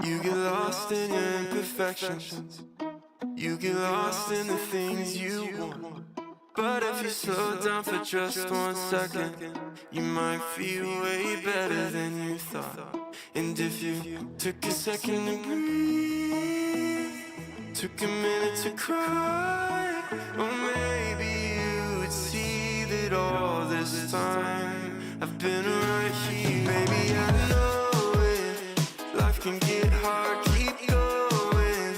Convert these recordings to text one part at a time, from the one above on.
You get lost in your imperfections. You get lost in the things you want. But if you slow down for just 1 second, you might feel way better than you thought. And if you took a second to breathe, took a minute to cry, or maybe you would see that all this time I've been right here. Baby, I know it, life can get hard, keep going.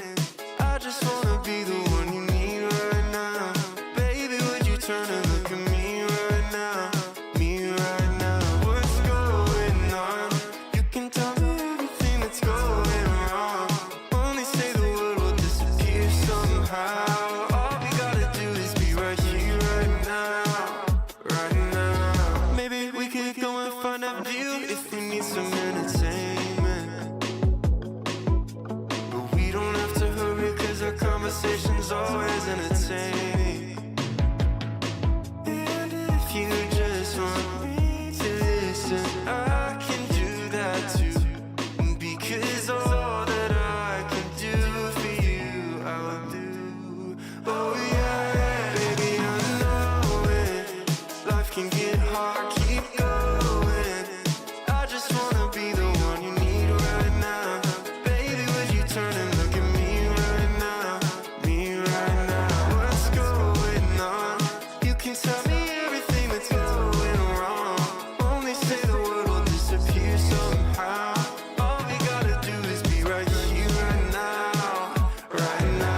I just wanna be the one you need right now. Baby, would you turn and look at me right now? Me right now. What's going on? You can tell me everything that's going wrong. Only say the word will disappear somehow. All we gotta do is be right here, right now. Right now. Maybe we could go and find a view if you need some entertainment. But we don't have to hurry, cause our conversation's always entertaining. And if you just want me to listen, I can do that too. Because all that I can do for you, I will do. Oh yeah, baby, I know it. Life can get hard, keep going. I just wanna be the one you need right now. Baby, would you turn and look at me right now? Me right now. What's going on? You can tell me everything that's going wrong. Only say the word will disappear somehow. All we gotta do is be right here, right now. Right now.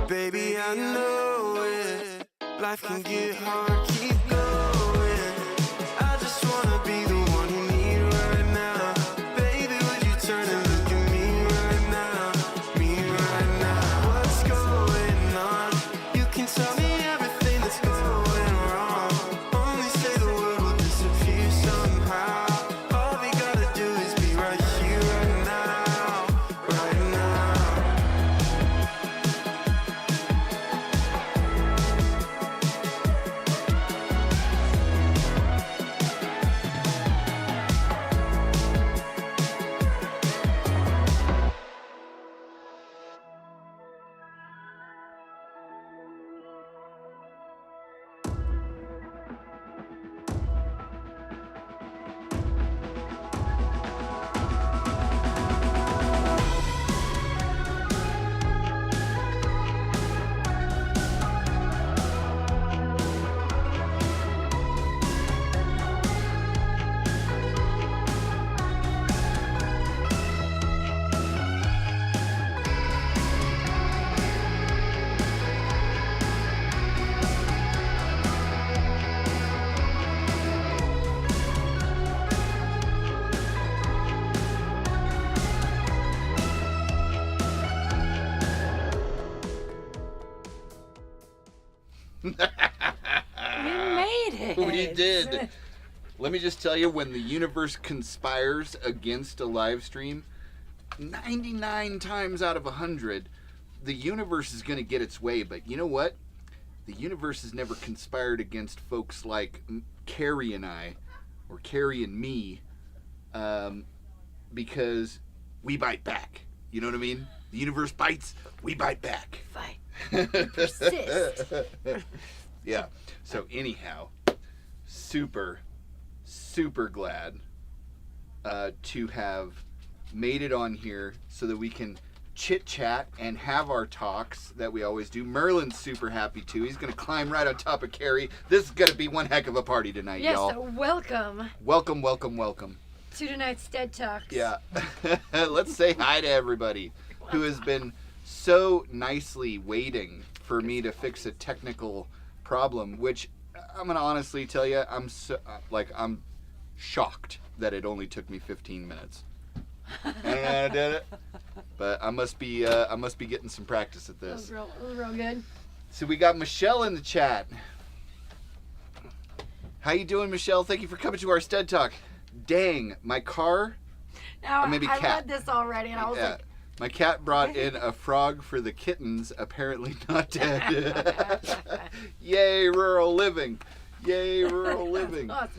Baby, I know it. Life can get hard, keep going. I just wanna be the one you need right now. Baby, would you turn and look at me right now? Me right now. What's going on? You can tell me everything that's going wrong. Only say the word will disappear somehow. All we gotta do is be right here, right now. Right now. We made it. We did. Let me just tell you, when the universe conspires against a live stream, 99 times out of 100, the universe is going to get its way. But you know what? The universe has never conspired against folks like Carrie and I, or Carrie and me, because we bite back. You know what I mean? The universe bites, we bite back. Fight. Persist. Yeah. So anyhow, super glad to have made it on here so that we can chit chat and have our talks that we always do. Merlin's super happy too. He's gonna climb right on top of Carrie. This is gonna be one heck of a party tonight, Yes, y'all. welcome Welcome. to tonight's TED Talks. Yeah. Let's say hi to everybody who has been so nicely waiting for me to fix a technical problem, which I'm gonna honestly tell you, I'm shocked that it only took me 15 minutes. And I did it. but I must be getting some practice at That was this. real good. So we got Michelle in the chat. How you doing, Michelle? Thank you for coming to our STEAD Talk. Dang, my car. Now, Or maybe I cat. read this already, and I was like, My cat brought in a frog for the kittens, apparently not dead. Yay, rural living. Yay, rural living. awesome.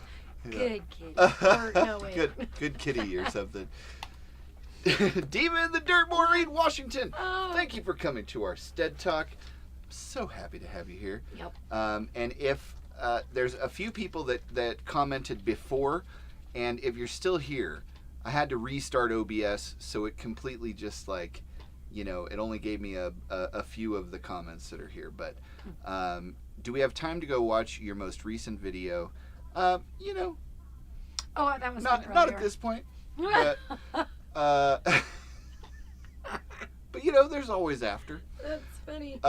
Yeah. Good kid. Or, no, wait. Good kitty or something. Diva in the Dirt, Maureen, Washington. Oh. Thank you for coming to our STEAD Talk. I'm so happy to have you here. Yep. And if there's a few people that commented before, and if you're still here, I had to restart OBS, so it completely just like, it only gave me a few of the comments that are here. But do we have time to go watch your most recent video? Oh, that was Not at this point. But, but there's always after. That's funny.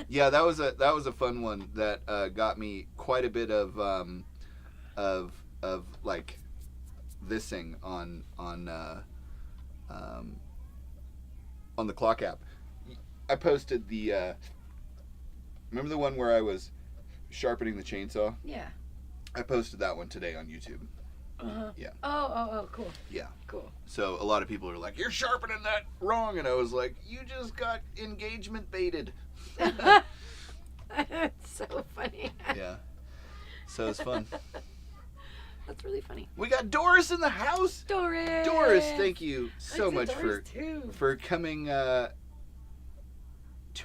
Yeah, that was a fun one that got me quite a bit of like thising on the clock app. I posted the remember the one where I was sharpening the chainsaw? Yeah. I posted that one today on YouTube. Uh-huh. Yeah. Oh, cool. Yeah. Cool. So a lot of people are like, "You're sharpening that wrong," and I was like, "You just got engagement baited." That's so funny. Yeah. So it's fun. That's really funny. We got Doris in the house. Doris. Doris, thank you so I said much Doris too. for coming to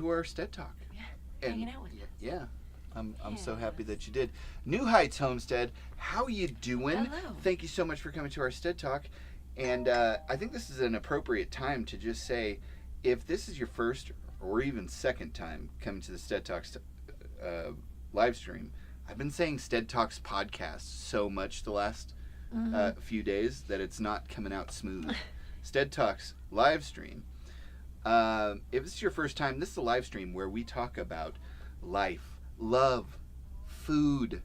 our STEAD Talk. Yeah. Hanging out with us. Yeah. I'm so happy Yes. that you did. New Heights Homestead, how you doing? Hello. Thank you so much for coming to our STEAD Talk. And I think this is an appropriate time to just say, if this is your first or even second time coming to the STEAD Talks live stream, I've been saying STEAD Talks podcast so much the last few days that it's not coming out smooth. STEAD Talks live stream. If this is your first time, this is a live stream where we talk about life, love, food,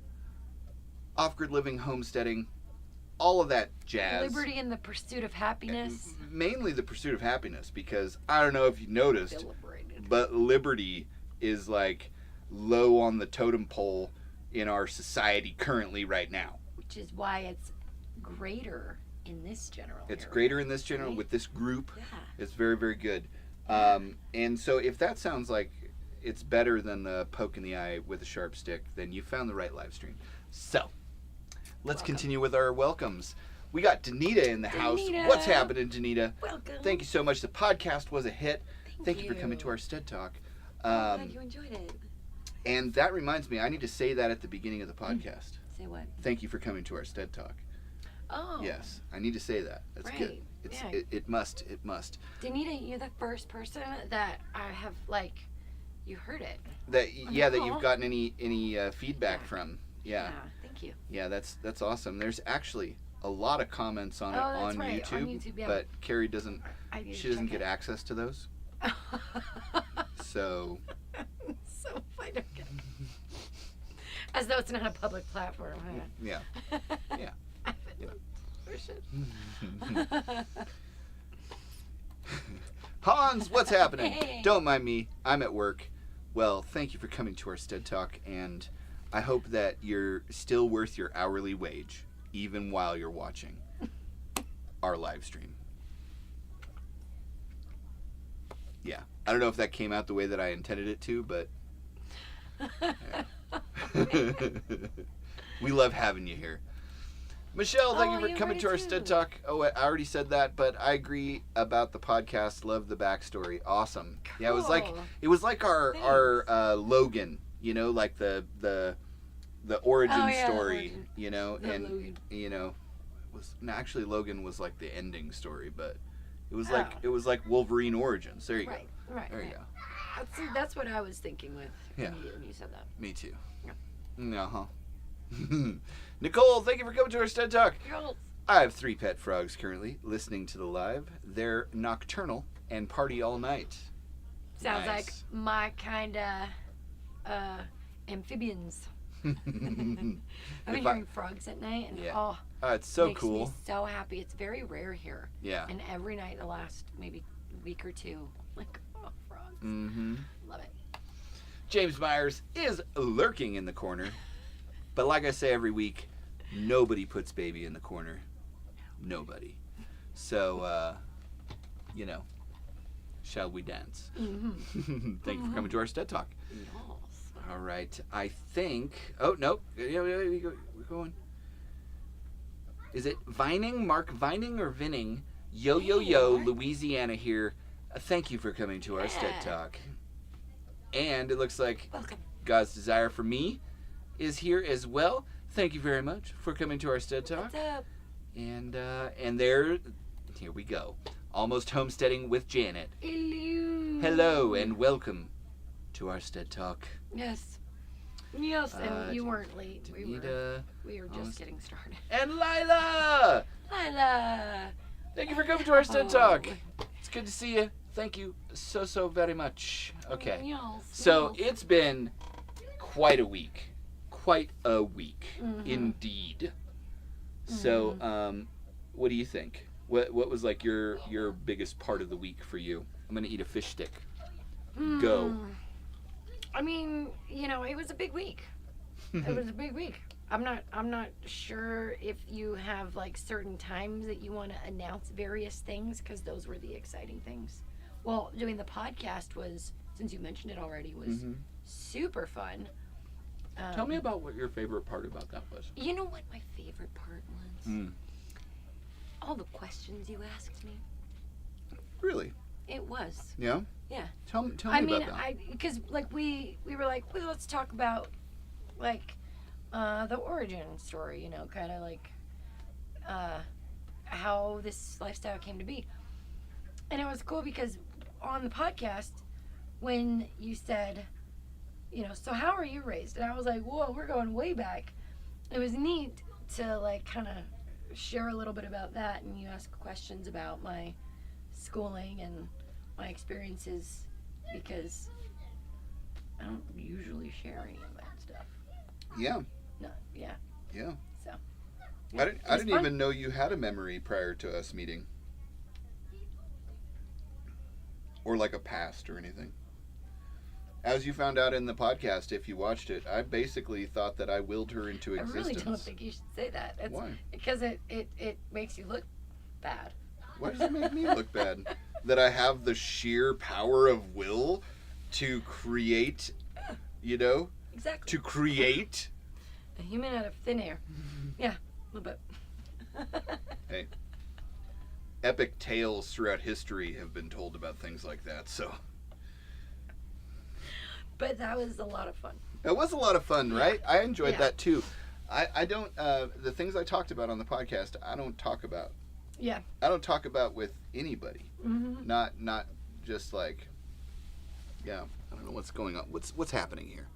off-grid living, homesteading, all of that jazz. Liberty in the pursuit of happiness. Mainly the pursuit of happiness, because I don't know if you noticed, Celebrated. but liberty is like low on the totem pole in our society currently right now. Which is why it's greater in this general It's area. greater in this general Right? with this group. Yeah. It's very, very good. And so if that sounds like it's better than the poke in the eye with a sharp stick, then you found the right live stream. So let's Welcome. continue with our welcomes. We got Danita in the house. Danita. What's happening, Danita? Welcome. Thank you so much. The podcast was a hit. Thank you for you. coming to our STEAD Talk. I'm glad you enjoyed it. And that reminds me, I need to say that at the beginning of the podcast. Say what? Thank you for coming to our STEAD Talk. Oh. Yes, I need to say that. That's Right. good. It's, Yeah. it must. Danita, you're the first person that I have, you heard it. That that Aw. you've gotten any feedback Yeah. from. Yeah. Thank you. Yeah, that's awesome. There's actually a lot of comments on it Oh, that's on right, YouTube, on YouTube, yeah. but Carrie doesn't. I need to She doesn't check get it. access to those. So So funny. As though it's not a public platform. Huh? yeah. Yeah. Push it. Hans, what's happening? Hey. Don't mind me. I'm at work. Well, thank you for coming to our STEAD Talk, and I hope that you're still worth your hourly wage, even while you're watching our live stream. Yeah. I don't know if that came out the way that I intended it to, but yeah. We love having you here. Michelle, thank Oh, you for you coming to our already STEAD do. Talk. Oh, I already said that, but I agree about the podcast. Love the backstory. Awesome. Yeah, it was like Cool. our Logan, like the origin Oh, yeah, story, origin. The and Logan. actually Logan was like the ending story, but it was Oh. like Wolverine Origins. There you Right. go. Right. There you right. go. That's what I was thinking with Yeah. when you said that. Me too. Yeah. Uh-huh. Nicole, thank you for coming to our STEAD Talk. Girls. I have 3 pet frogs currently listening to the live. They're nocturnal and party all night. Sounds Nice. like my kind of amphibians. I've been If I- hearing frogs at night, and Yeah. oh, it's so makes cool. me so happy. It's very rare here, Yeah. and every night the last maybe week or two. Like, oh, frogs. Mm-hmm. Love it. James Myers is lurking in the corner. But like I say every week, nobody puts baby in the corner. Nobody. So, shall we dance? Mm-hmm. Thank you for coming to our sTEaD Talk. Yes. All right. I think... Oh, no. Yeah, we're going. Is it Vining? Mark Vining or Vinning? Yo, Mark. Louisiana here. Thank you for coming to our sTEaD Talk. And it looks like Welcome. God's Desire for Me is here as well. Thank you very much for coming to our sTEaD Talk. What's up? And here we go. Almost Homesteading with Janet. Hello. Hello and welcome to our sTEaD Talk. Yes. Yes, and you weren't late. We were just getting started. And Lila! Lila! Thank you for coming to our sTEaD Talk. It's good to see you. Thank you so very much. Okay. Yes, So yes. it's been quite a week. Quite a week, indeed. So, what do you think? What was like your biggest part of the week for you? I'm gonna eat a fish stick. Go. I mean, it was a big week. It was a big week. I'm not sure if you have like certain times that you want to announce various things, because those were the exciting things. Well, doing the podcast was, since you mentioned it already, was super fun. Tell me about what your favorite part about that was. You know what my favorite part was? All the questions you asked me. Really? It was. Yeah? Yeah. Tell me I mean, about that. because like we were like, well, let's talk about like the origin story, kind of like how this lifestyle came to be. And it was cool because on the podcast, when you said, so how are you raised? And I was like, whoa, we're going way back. It was neat to like kind of share a little bit about that, and you ask questions about my schooling and my experiences, because I don't usually share any of that stuff. Yeah. No, yeah. Yeah. So. I didn't even know you had a memory prior to us meeting. Or like a past or anything. As you found out in the podcast, if you watched it, I basically thought that I willed her into existence. I really don't think you should say that. Why? Because it makes you look bad. Why does it make me look bad? That I have the sheer power of will to create, Exactly. To create. A human out of thin air. Yeah, a little bit. Hey. Epic tales throughout history have been told about things like that, so. But that was a lot of fun. It was a lot of fun, right? I enjoyed Yeah. that too. I don't, the things I talked about on the podcast, I don't talk about. Yeah. I don't talk about with anybody. Mm-hmm. Not just like, I don't know what's going on. What's happening here?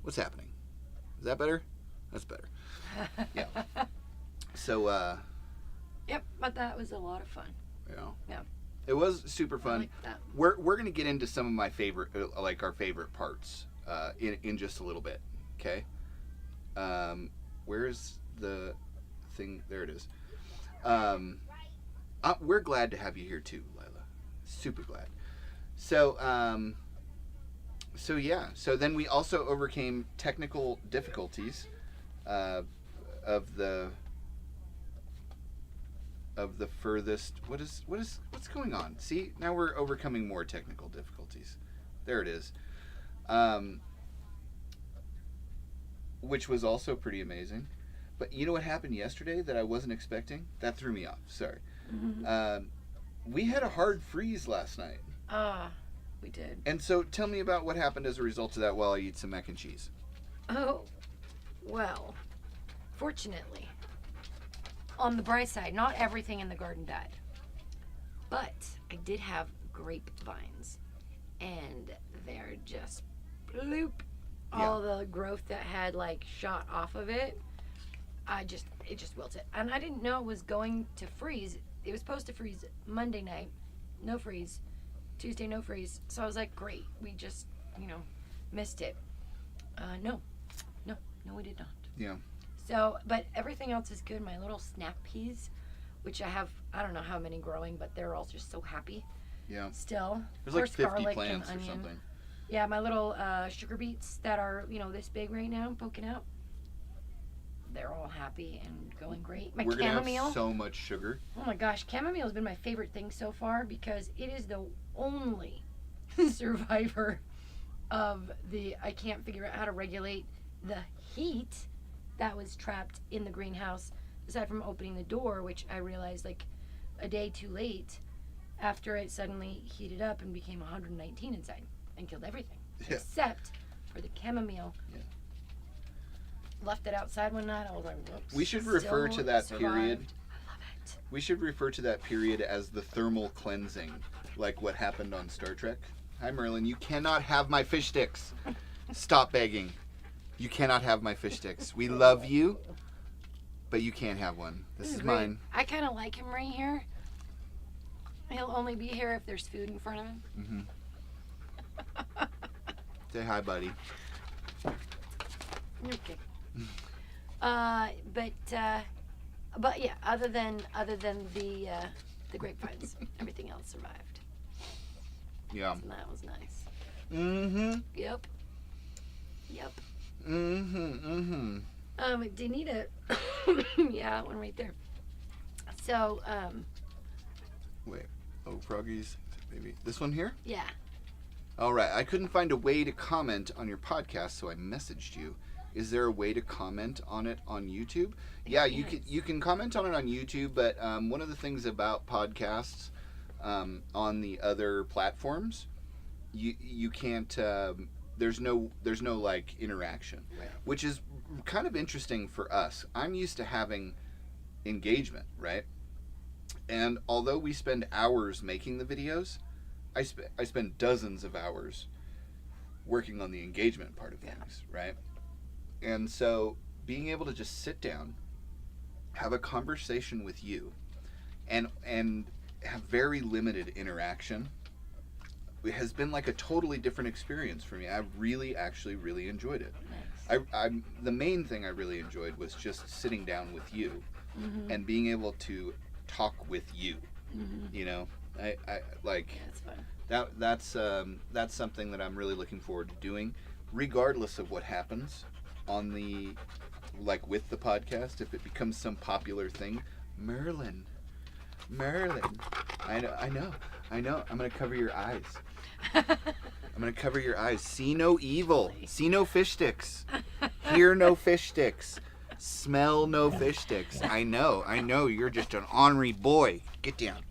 What's happening? Is that better? That's better. Yeah. So, Yep, but that was a lot of fun. Yeah. It was super fun. I like that. We're gonna get into some of my favorite, like our favorite parts, in just a little bit. Okay. Where's the thing? There it is. We're glad to have you here too, Lila. Super glad. So, yeah. So then we also overcame technical difficulties, of the furthest. What's going on? See, now we're overcoming more technical difficulties. There it is. Which was also pretty amazing. But you know what happened yesterday that I wasn't expecting? That threw me off. Sorry. Mm-hmm. We had a hard freeze last night. We did. And so tell me about what happened as a result of that while I eat some mac and cheese. Oh, well, fortunately, on the bright side, not everything in the garden died. But I did have grapevines, and they're just bloop. All the growth that had like shot off of it, it just wilted. And I didn't know it was going to freeze. It was supposed to freeze Monday night, no freeze. Tuesday, no freeze. So I was like, great, we just, missed it. No, we did not. Yeah. So, but everything else is good. My little snap peas, which I have, I don't know how many growing, but they're all just so happy. Yeah. Still. There's like Of course, 50 garlic plants and or onion. something. Yeah, my little sugar beets that are, this big right now, poking out. They're all happy and going great. My We're gonna chamomile. have so much sugar. Oh my gosh, chamomile has been my favorite thing so far because it is the only survivor of I can't figure out how to regulate the heat that was trapped in the greenhouse, aside from opening the door, which I realized like a day too late after it suddenly heated up and became 119 inside and killed everything. Yeah. Except for the chamomile. Yeah. Left it outside one night. I was like, whoops. We should refer still to that survived. period. I love it. We should refer to that period as the thermal cleansing, like what happened on Star Trek. Hi, Merlin. You cannot have my fish sticks. Stop begging. You cannot have my fish sticks. We love you, but you can't have one. This is great. mine. I kind of like him right here. He'll only be here if there's food in front of him. Mm-hmm. Say hi, buddy. Okay. But yeah, other than the grapevines, everything else survived. Yeah. And that was nice. Mm-hmm. Yep. Mm-hmm. Mm-hmm. Do you need a? Yeah, one right there. So, Wait. Oh, Froggies. Maybe this one here? yeah. All right. I couldn't find a way to comment on your podcast, so I messaged you. Is there a way to comment on it on YouTube? Yeah, you can comment on it on YouTube, but one of the things about podcasts on the other platforms, you can't. There's no like interaction, Right. which is kind of interesting for us. I'm used to having engagement, right? And although we spend hours making the videos, I spend dozens of hours working on the engagement part of things, right? And so being able to just sit down, have a conversation with you, and have very limited interaction, it has been like a totally different experience for me. I actually really enjoyed it. Nice. The main thing I really enjoyed was just sitting down with you and being able to talk with you. You know, I like Yeah, it's fun. that's something that I'm really looking forward to doing, regardless of what happens on the with the podcast. If it becomes some popular thing, Merlin, I know. I'm gonna cover your eyes. I'm gonna cover your eyes. See no evil. See no fish sticks. Hear no fish sticks. Smell no fish sticks. I know. You're just an ornery boy. Get down.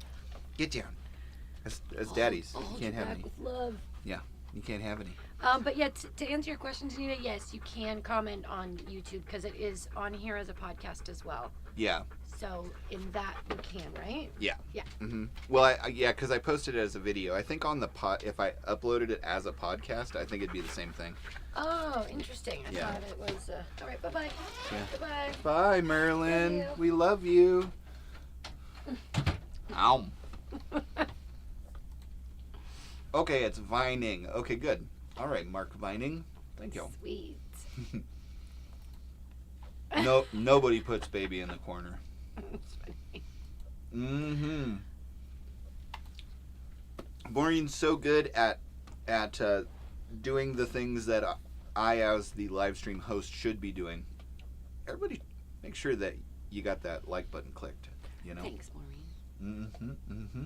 As daddies, you can't have any. With love. Yeah, you can't have any. But yeah, to answer your question, Tanita, yes, you can comment on YouTube because it is on here as a podcast as well. Yeah. So in that you can, right? Yeah. Yeah. Mm-hmm. Well, because I posted it as a video. I think on the if I uploaded it as a podcast, I think it'd be the same thing. Oh, interesting. I Yeah. thought it was. All right. Bye-bye. Yeah. Bye-bye. Bye, Merlin. Love you. We love you. Ow. Okay, it's Vining. Okay, good. All right, Mark Vining. Thank you. Sweet. No, nobody puts baby in the corner. That's funny. Mm-hmm. Maureen's so good at doing the things that I, as the live stream host, should be doing. Everybody, make sure that you got that like button clicked. You know. Thanks, Maureen. Mm-hmm.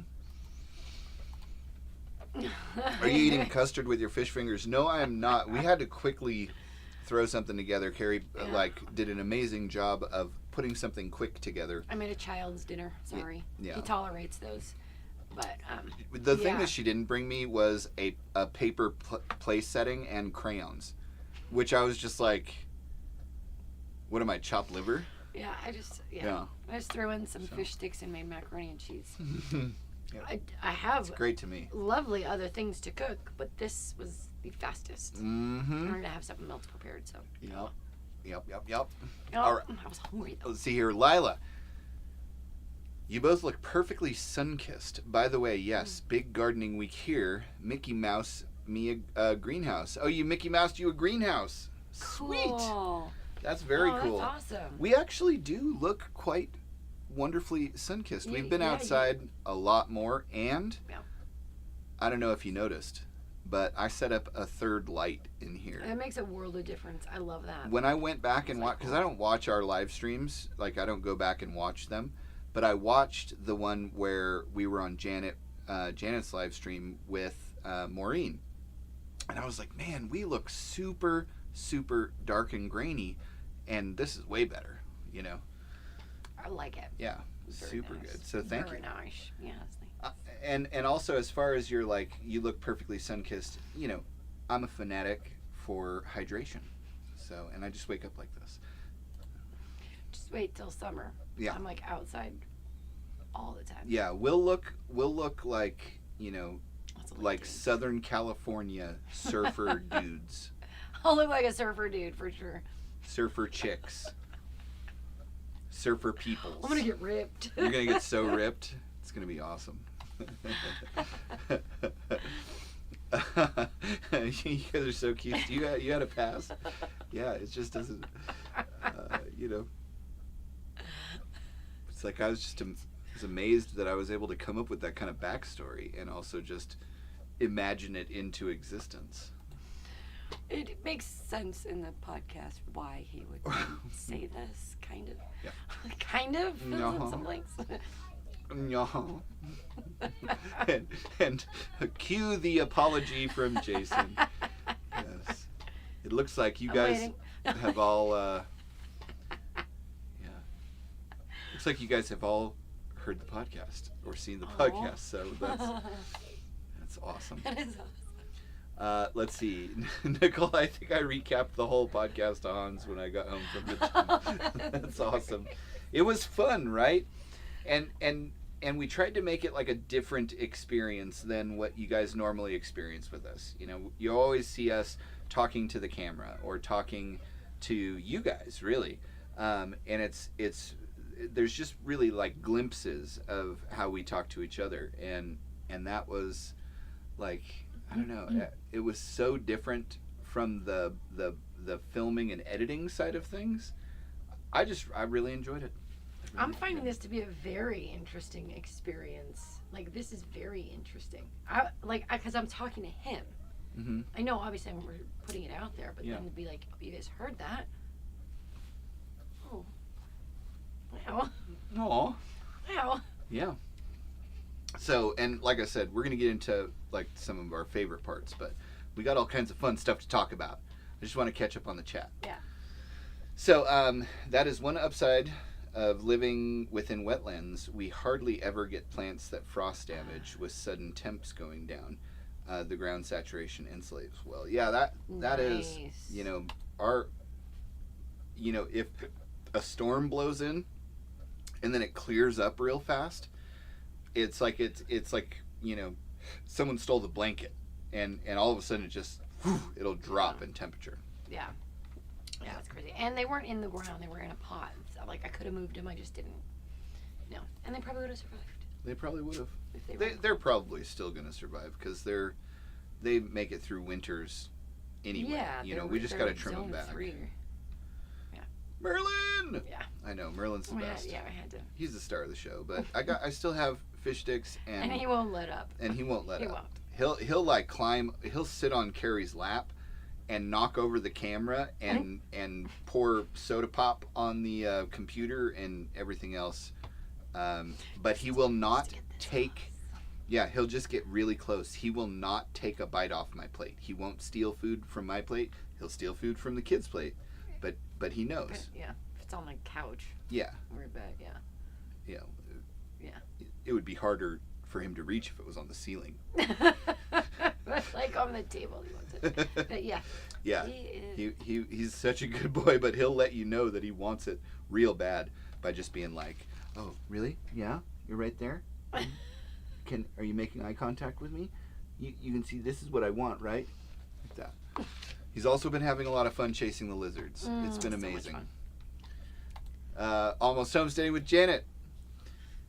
Are you eating custard with your fish fingers? No, I am not. We had to quickly throw something together. Carrie did an amazing job of putting something quick together. I made a child's dinner. Sorry. Yeah. He tolerates those. But The thing that she didn't bring me was a paper place setting and crayons, which I was just like, what am I, chopped liver? yeah, I just Yeah. threw in some fish sticks and made macaroni and cheese. Yeah. I have It's great to me. lovely other things to cook, but this was the fastest. Mm-hmm. In order to have something else prepared, so. Yep. Oh, All right. I was hungry though. Let's see here, Lila. You both look perfectly sun-kissed. By the way, yes, big gardening week here. Mickey Mouse me a greenhouse. Oh, you Mickey Moused you a greenhouse. Sweet. Cool. That's very Oh, cool. That's awesome. We actually do look quite wonderfully sun-kissed. We've been outside a lot more, and I don't know if you noticed, but I set up a third light in here. It makes a world of difference. I love that. When I went back and watched, because I don't watch our live streams, like I don't go back and watch them, but I watched the one where we were on Janet's live stream with Maureen, and I was like, man, we look super, super dark and grainy, and this is way better, you know. I like it. Yeah, Very super nice. good. So thank Very you. nice. Yeah. And also, as far as you're like, you look perfectly sun-kissed, you know, I'm a fanatic for hydration. So, and I just wake up like this. Just wait till summer. Yeah. I'm like outside all the time. Yeah, we'll look like, you know, That's like dudes. Southern California surfer dudes. I'll look like a surfer dude for sure. Surfer chicks. Surfer peoples. I'm gonna get ripped. You're gonna get so ripped. It's gonna be awesome. You guys are so cute. You had a pass. Yeah, it just doesn't. You know, it's like I was amazed that I was able to come up with that kind of backstory and also just imagine it into existence. It makes sense in the podcast why he would say this, kind of. Yeah. Kind of. No. Some links. No. and cue the apology from Jason. Yes. It looks like you I'm guys waiting. have all yeah. Looks like you guys have all heard the podcast or seen the podcast, so that's awesome. That is awesome. Let's see. Nicole, I think I recapped the whole podcast to Hans when I got home from the gym. That's awesome. It was fun, right? And we tried to make it like a different experience than what you guys normally experience with us. You know, you always see us talking to the camera or talking to you guys, really. And it's there's just really like glimpses of how we talk to each other, and that was like, I don't know, it was so different from the filming and editing side of things. I really enjoyed it. I'm finding this to be a very interesting experience. Like, this is very interesting. Because I'm talking to him. Mm-hmm. I know, obviously, we're putting it out there, but Yeah. then to be like, oh, you guys heard that? Oh. Wow. Aw. Wow. Yeah. So, and like I said, we're going to get into like some of our favorite parts, but we got all kinds of fun stuff to talk about. I just want to catch up on the chat. Yeah. So, that is one upside of living within wetlands. We hardly ever get plants that frost damage with sudden temps going down. The ground saturation insulates well. Yeah, that is, Nice. you know, if a storm blows in and then it clears up real fast, it's like, you know, someone stole the blanket and all of a sudden it just, it'll drop in temperature. Yeah. Yeah, that's crazy. And they weren't in the ground. They were in a pot. So, like, I could have moved them. I just didn't. No. And they probably would have survived. They probably would have. If They're probably still going to survive because they make it through winters anyway. Yeah. You know, we just got to trim them back. 3. Merlin! Yeah. I know, Merlin's the best. Yeah, I had to. He's the star of the show, but I still have fish sticks And he won't let up. and he won't let He up. won't. He'll like climb, he'll sit on Carrie's lap and knock over the camera and pour soda pop on the computer and everything else. But he will not take. Yeah, he'll just get really close. He will not take a bite off my plate. He won't steal food from my plate. He'll steal food from the kids' plate. But he knows. But, yeah. If it's on the couch Yeah. or a bed, yeah. Yeah. Yeah. It would be harder for him to reach if it was on the ceiling. Like on the table, he wants it. But yeah. Yeah. He is. He's such a good boy, but he'll let you know that he wants it real bad by just being like, "Oh, really? Yeah, you're right there. Are you making eye contact with me? You can see this is what I want, right?" Like that. He's also been having a lot of fun chasing the lizards. It's been so much amazing. fun. Almost homesteading with Janet.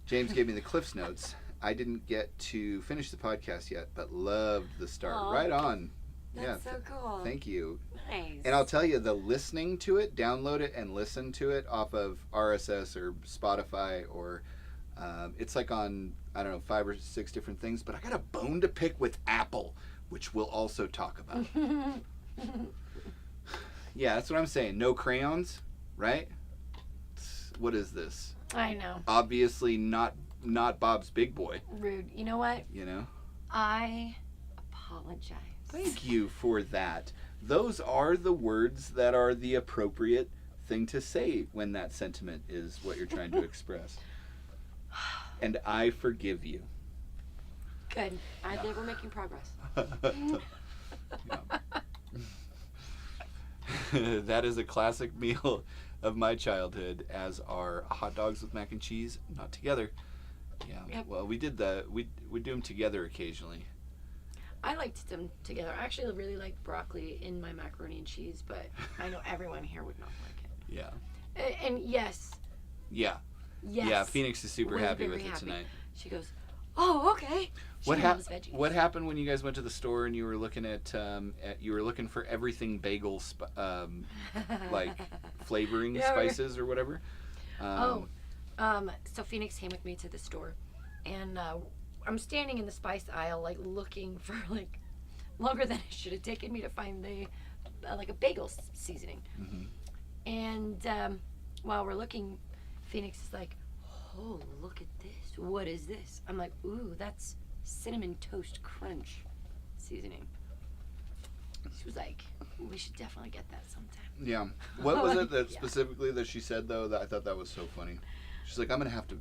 James gave me the Cliff's Notes. I didn't get to finish the podcast yet, but loved the start. Aw, right on. That's so cool. Thank you. Nice. And I'll tell you, the listening to it, download it and listen to it off of RSS or Spotify or It's like on, I don't know, 5 or 6 different things, but I got a bone to pick with Apple, which we'll also talk about. Yeah, that's what I'm saying. No crayons, right? What is this? I know. Obviously not Bob's Big Boy. Rude. You know what? You know? I apologize. Thank you for that. Those are the words that are the appropriate thing to say when that sentiment is what you're trying to express. And I forgive you. Good. I think we're making progress. That is a classic meal of my childhood, as are hot dogs with mac and cheese, not together. Yeah. Yep. Well, we do them together occasionally. I liked them together. I actually really like broccoli in my macaroni and cheese, but I know everyone here would not like it. Yeah. And yes. Yeah. Yes. Yeah, Phoenix is super We're happy very with it happy. tonight. She goes, "Oh, okay." She loves veggies. What happened when you guys went to the store and you were looking at you were looking for everything bagel like flavoring spices or whatever? So Phoenix came with me to the store, and I'm standing in the spice aisle, like looking for like longer than it should have taken me to find the like a bagel seasoning. Mm-hmm. And while we're looking, Phoenix is like, "Oh, look at this! What is this?" I'm like, "Ooh, that's cinnamon toast crunch seasoning." She was like, "We should definitely get that sometime." Yeah. What was it that specifically that she said though that I thought that was so funny? She's like, "I'm gonna have to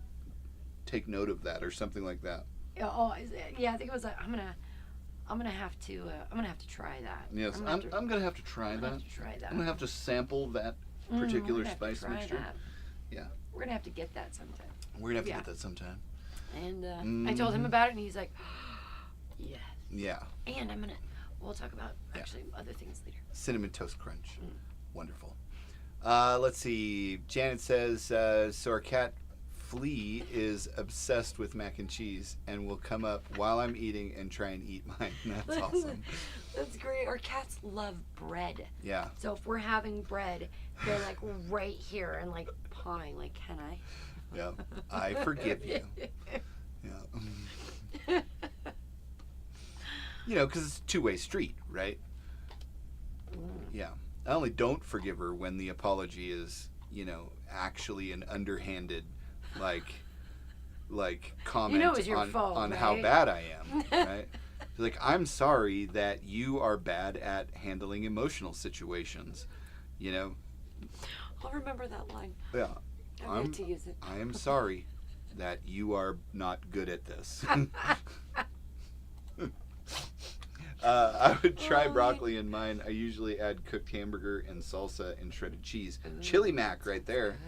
take note of that," or something like that. Oh, yeah. I think it was like, I'm gonna have to try that. Yes, I'm gonna have to try that. I'm gonna have to sample that particular spice mixture. That. Yeah. We're gonna have to get that sometime. We're gonna have to get that sometime. And I told him about it, and he's like, "Yes." Yeah. And we'll talk about actually other things later. Cinnamon toast crunch. Wonderful. Let's see. Janet says, so our cat Flea is obsessed with mac and cheese and will come up while I'm eating and try and eat mine. That's awesome. That's great. Our cats love bread. Yeah. So if we're having bread, they're like right here and like pawing, like, "Can I?" Yeah. I forgive you. Yeah. You know, because it's a two-way street, right? Yeah. I only don't forgive her when the apology is, you know, actually an underhanded, like comment it was your fault, on right? how bad I am, right? Like, I'm sorry that you are bad at handling emotional situations, you know? I'll remember that line. Yeah. I'm going to use it. I am sorry that you are not good at this. I would try broccoli in mine. I usually add cooked hamburger and salsa and shredded cheese. Ooh, chili mac right there. Good.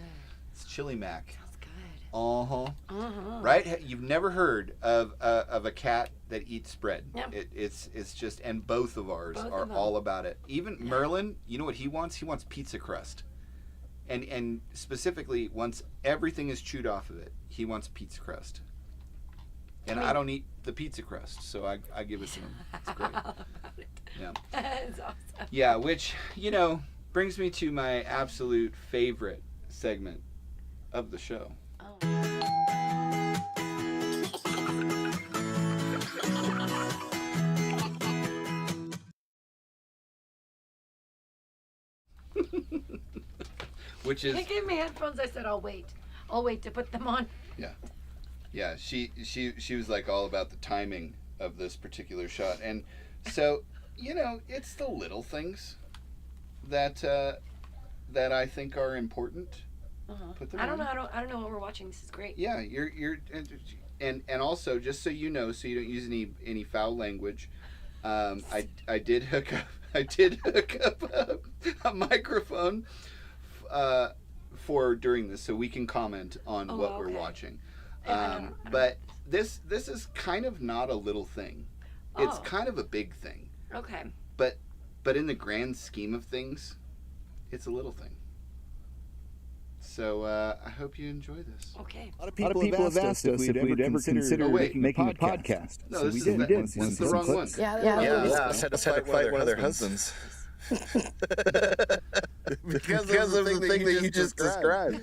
It's chili mac. Sounds good. Right? You've never heard of a cat that eats bread. Yep. It's just, and both of ours are all about it. Even Merlin, you know what he wants? He wants pizza crust. And specifically, once everything is chewed off of it, he wants pizza crust. And I don't eat the pizza crust, so I give it to him. It's great. Yeah. That's awesome. Yeah, which, you know, brings me to my absolute favorite segment of the show. Which is... He gave me headphones. I said, I'll wait to put them on. Yeah. Yeah, she was like all about the timing of this particular shot. And so, you know, it's the little things that I think are important. Put them I don't know what we're watching. This is great. Yeah, you're and also, just so you know, so you don't use any foul language, I did hook up a microphone for during this, so we can comment on what we're watching. But this is kind of not a little thing. It's kind of a big thing. Okay. But in the grand scheme of things, it's a little thing. So I hope you enjoy this. Okay. A lot of people have asked us if we'd ever consider making a podcast. No, so this we is did. this is the wrong one. Yeah. Had to fight one of their husbands. because of the thing that you just described.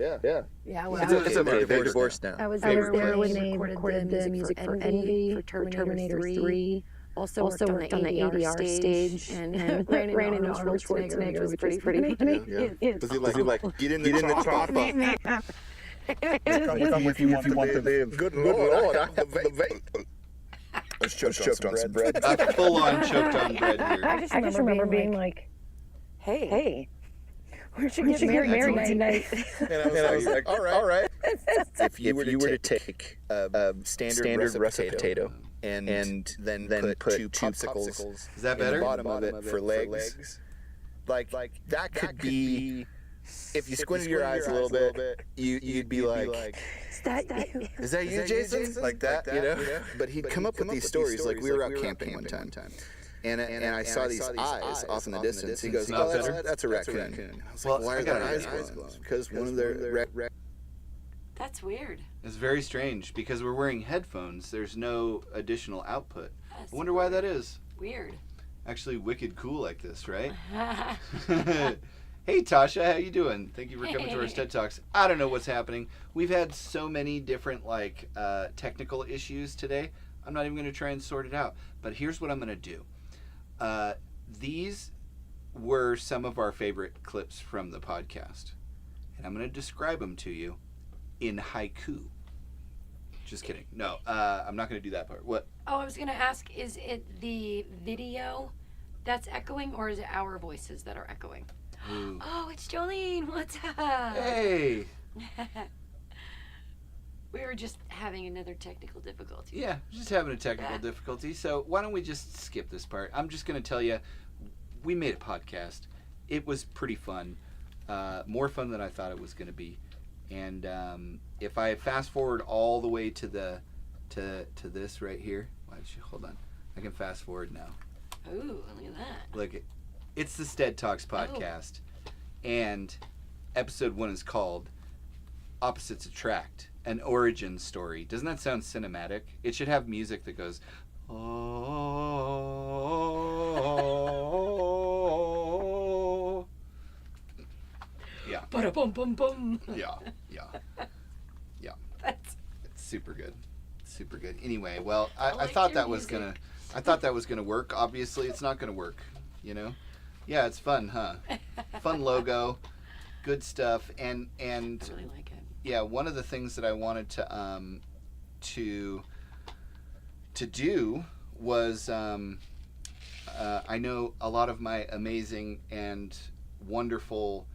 Yeah, well, It's okay. They're divorced now. I was there when they recorded the music for Envy, for Terminator 3. Also worked on the ADR stage and ran into Arnold Schwarzenegger, which was pretty funny. Yeah. Was he like, get in the chopper? If you want the good Lord, I'm the vape. Let's choke on some bread. I full on choked on bread here. I just remember being like, hey, we should get married tonight. And I was like, all right. If you were to take a standard russet potato and then put two popsicles Is that in better? the bottom of it for legs, like that could be. If you squinted your eyes a little bit, you'd be like, "Is that you, Jason?" Like that, you know. But he'd come up with these stories. Like we were out camping one time, and I saw these eyes off in the distance. He goes, "Oh, that's a raccoon." I was like, "Why are their eyes glowing?" Because one of their That's weird. It's very strange because we're wearing headphones. There's no additional output. I wonder why that is. Weird. Actually, wicked cool like this, right? Hey Tasha, how you doing? Thank you for coming to our TED Talks. I don't know what's happening. We've had so many different technical issues today. I'm not even going to try and sort it out. But here's what I'm going to do. These were some of our favorite clips from the podcast. And I'm going to describe them to you in haiku. Just kidding. No, I'm not going to do that part. What? Oh, I was going to ask, is it the video that's echoing or is it our voices that are echoing? Ooh. Oh, it's Jolene. What's up? Hey. We were just having another technical difficulty. Yeah, just having a technical difficulty. So why don't we just skip this part? I'm just going to tell you, we made a podcast. It was pretty fun. More fun than I thought it was going to be. And if I fast forward all the way to this right here, hold on. I can fast forward now. Ooh, look at that. Look, it's the sTEaD Talks podcast, and episode 1 is called Opposites Attract, an origin story. Doesn't that sound cinematic? It should have music that goes, oh. Yeah. Ba-da-bum-bum-bum. Yeah. That's It's super good. Super good. Anyway, well, I like thought your that was music. I thought that was gonna work. Obviously, it's not gonna work. You know? Yeah, it's fun, huh? Fun logo, good stuff, and I really like it. yeah, one of the things that I wanted to do was I know a lot of my amazing and wonderful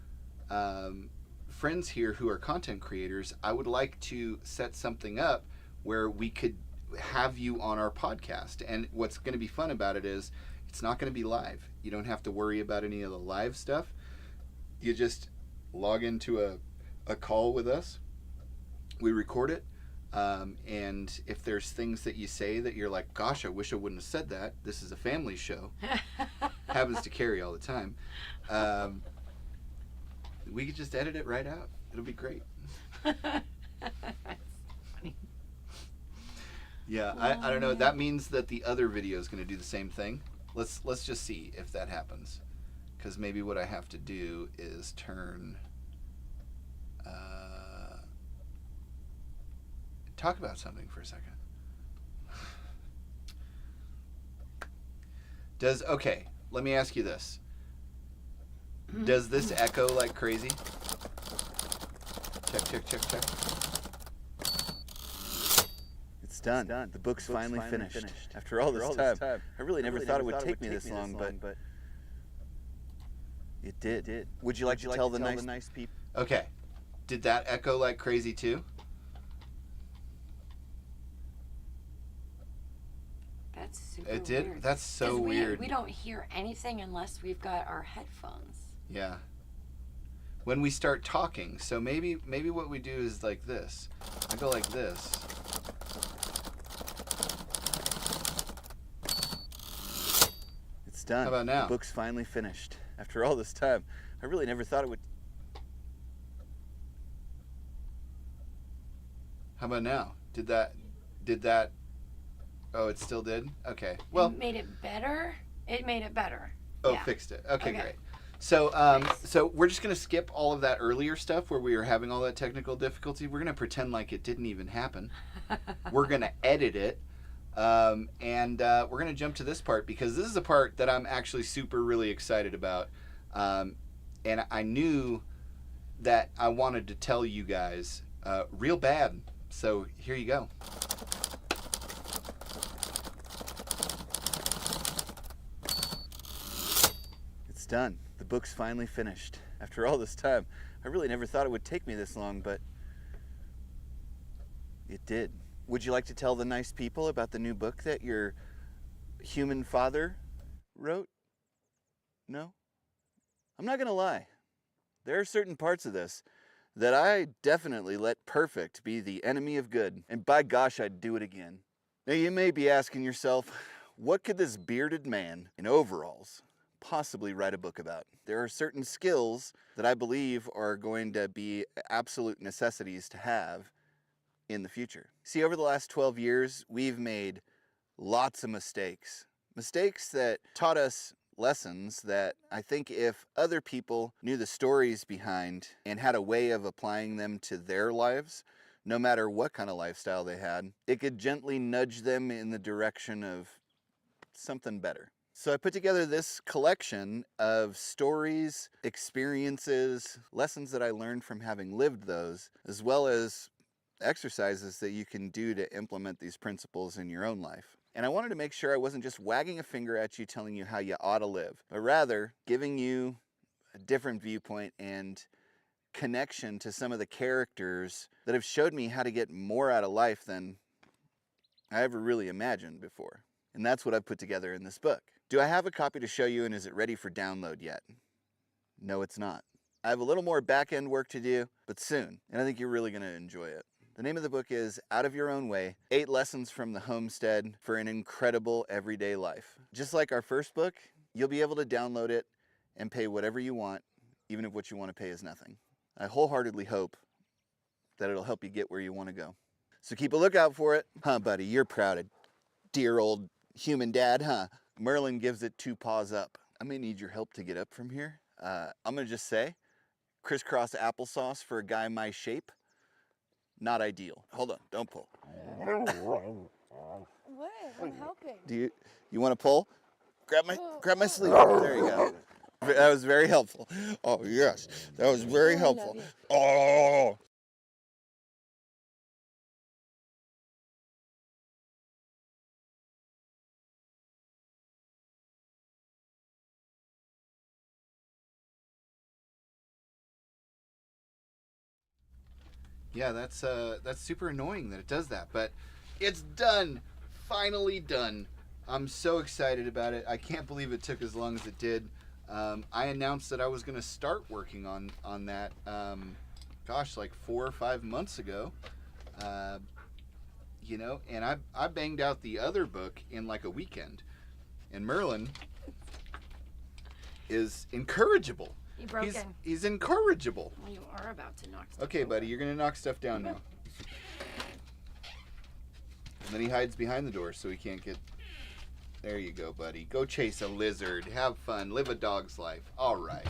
friends here who are content creators. I would like to set something up where we could have you on our podcast. And what's going to be fun about it is it's not going to be live. You don't have to worry about any of the live stuff. You just log into a call with us. We record it. And if there's things that you say that you're like, gosh, I wish I wouldn't have said that. This is a family show. Happens to Carrie all the time. We could just edit it right out. It'll be great. Yeah, I don't know. That means that the other video is going to do the same thing. Let's just see if that happens. Because maybe what I have to do is turn... talk about something for a second. Okay, let me ask you this. Does this echo like crazy? Check. It's done. The book's finally finished. After all this time. I really never thought it would take me this long, but it did. Would you like to tell the nice people? Okay. Did that echo like crazy too? That's super It did? weird. That's so 'Cause weird. We don't hear anything unless we've got our headphones. Yeah. When we start talking. So maybe what we do is like this. I go like this. It's done. How about now? The book's finally finished. After all this time. I really never thought it would... How about now? Did that Oh, it still did? Okay. Well, It made it better. It made it better. oh, Yeah. fixed it. Okay, Okay. great. So, so we're just gonna skip all of that earlier stuff where we were having all that technical difficulty. We're gonna pretend like it didn't even happen. We're gonna edit it, and we're gonna jump to this part because this is a part that I'm actually really excited about, and I knew that I wanted to tell you guys real bad. So here you go. It's done. The book's finally finished. After all this time, I really never thought it would take me this long, but it did. Would you like to tell the nice people about the new book that your human father wrote? No? I'm not gonna lie. There are certain parts of this that I definitely let perfect be the enemy of good, and by gosh, I'd do it again. Now you may be asking yourself, what could this bearded man in overalls possibly write a book about? There are certain skills that I believe are going to be absolute necessities to have in the future. See, over the last 12 years, we've made lots of mistakes. Mistakes that taught us lessons that I think if other people knew the stories behind and had a way of applying them to their lives, no matter what kind of lifestyle they had, it could gently nudge them in the direction of something better. So I put together this collection of stories, experiences, lessons that I learned from having lived those, as well as exercises that you can do to implement these principles in your own life. And I wanted to make sure I wasn't just wagging a finger at you telling you how you ought to live, but rather giving you a different viewpoint and connection to some of the characters that have showed me how to get more out of life than I ever really imagined before. And that's what I've put together in this book. Do I have a copy to show you, and is it ready for download yet? No, it's not. I have a little more back-end work to do, but soon, and I think you're really going to enjoy it. The name of the book is Out of Your Own Way, 8 Lessons from the Homestead for an Incredible Everyday Life. Just like our first book, you'll be able to download it and pay whatever you want, even if what you want to pay is nothing. I wholeheartedly hope that it'll help you get where you want to go. So keep a lookout for it. Huh, buddy, you're proud of dear old human dad, huh? Merlin gives it 2 paws up. I may need your help to get up from here. I'm going to just say, crisscross applesauce for a guy my shape, not ideal. Hold on, don't pull. What? I'm helping. Do you want to pull? Grab my sleeve. There you go. That was very helpful. Oh yes, that was very helpful. Oh. Yeah, that's super annoying that it does that, but it's done. Finally done. I'm so excited about it. I can't believe it took as long as it did. I announced that I was going to start working on that, like 4 or 5 months ago. And I banged out the other book in like a weekend. And Merlin is incorrigible. You broke in. He's incorrigible. Well, you are about to knock stuff Okay, over. buddy, you're going to knock stuff down now. And then he hides behind the door so he can't get... There you go, buddy. Go chase a lizard. Have fun. Live a dog's life. All right.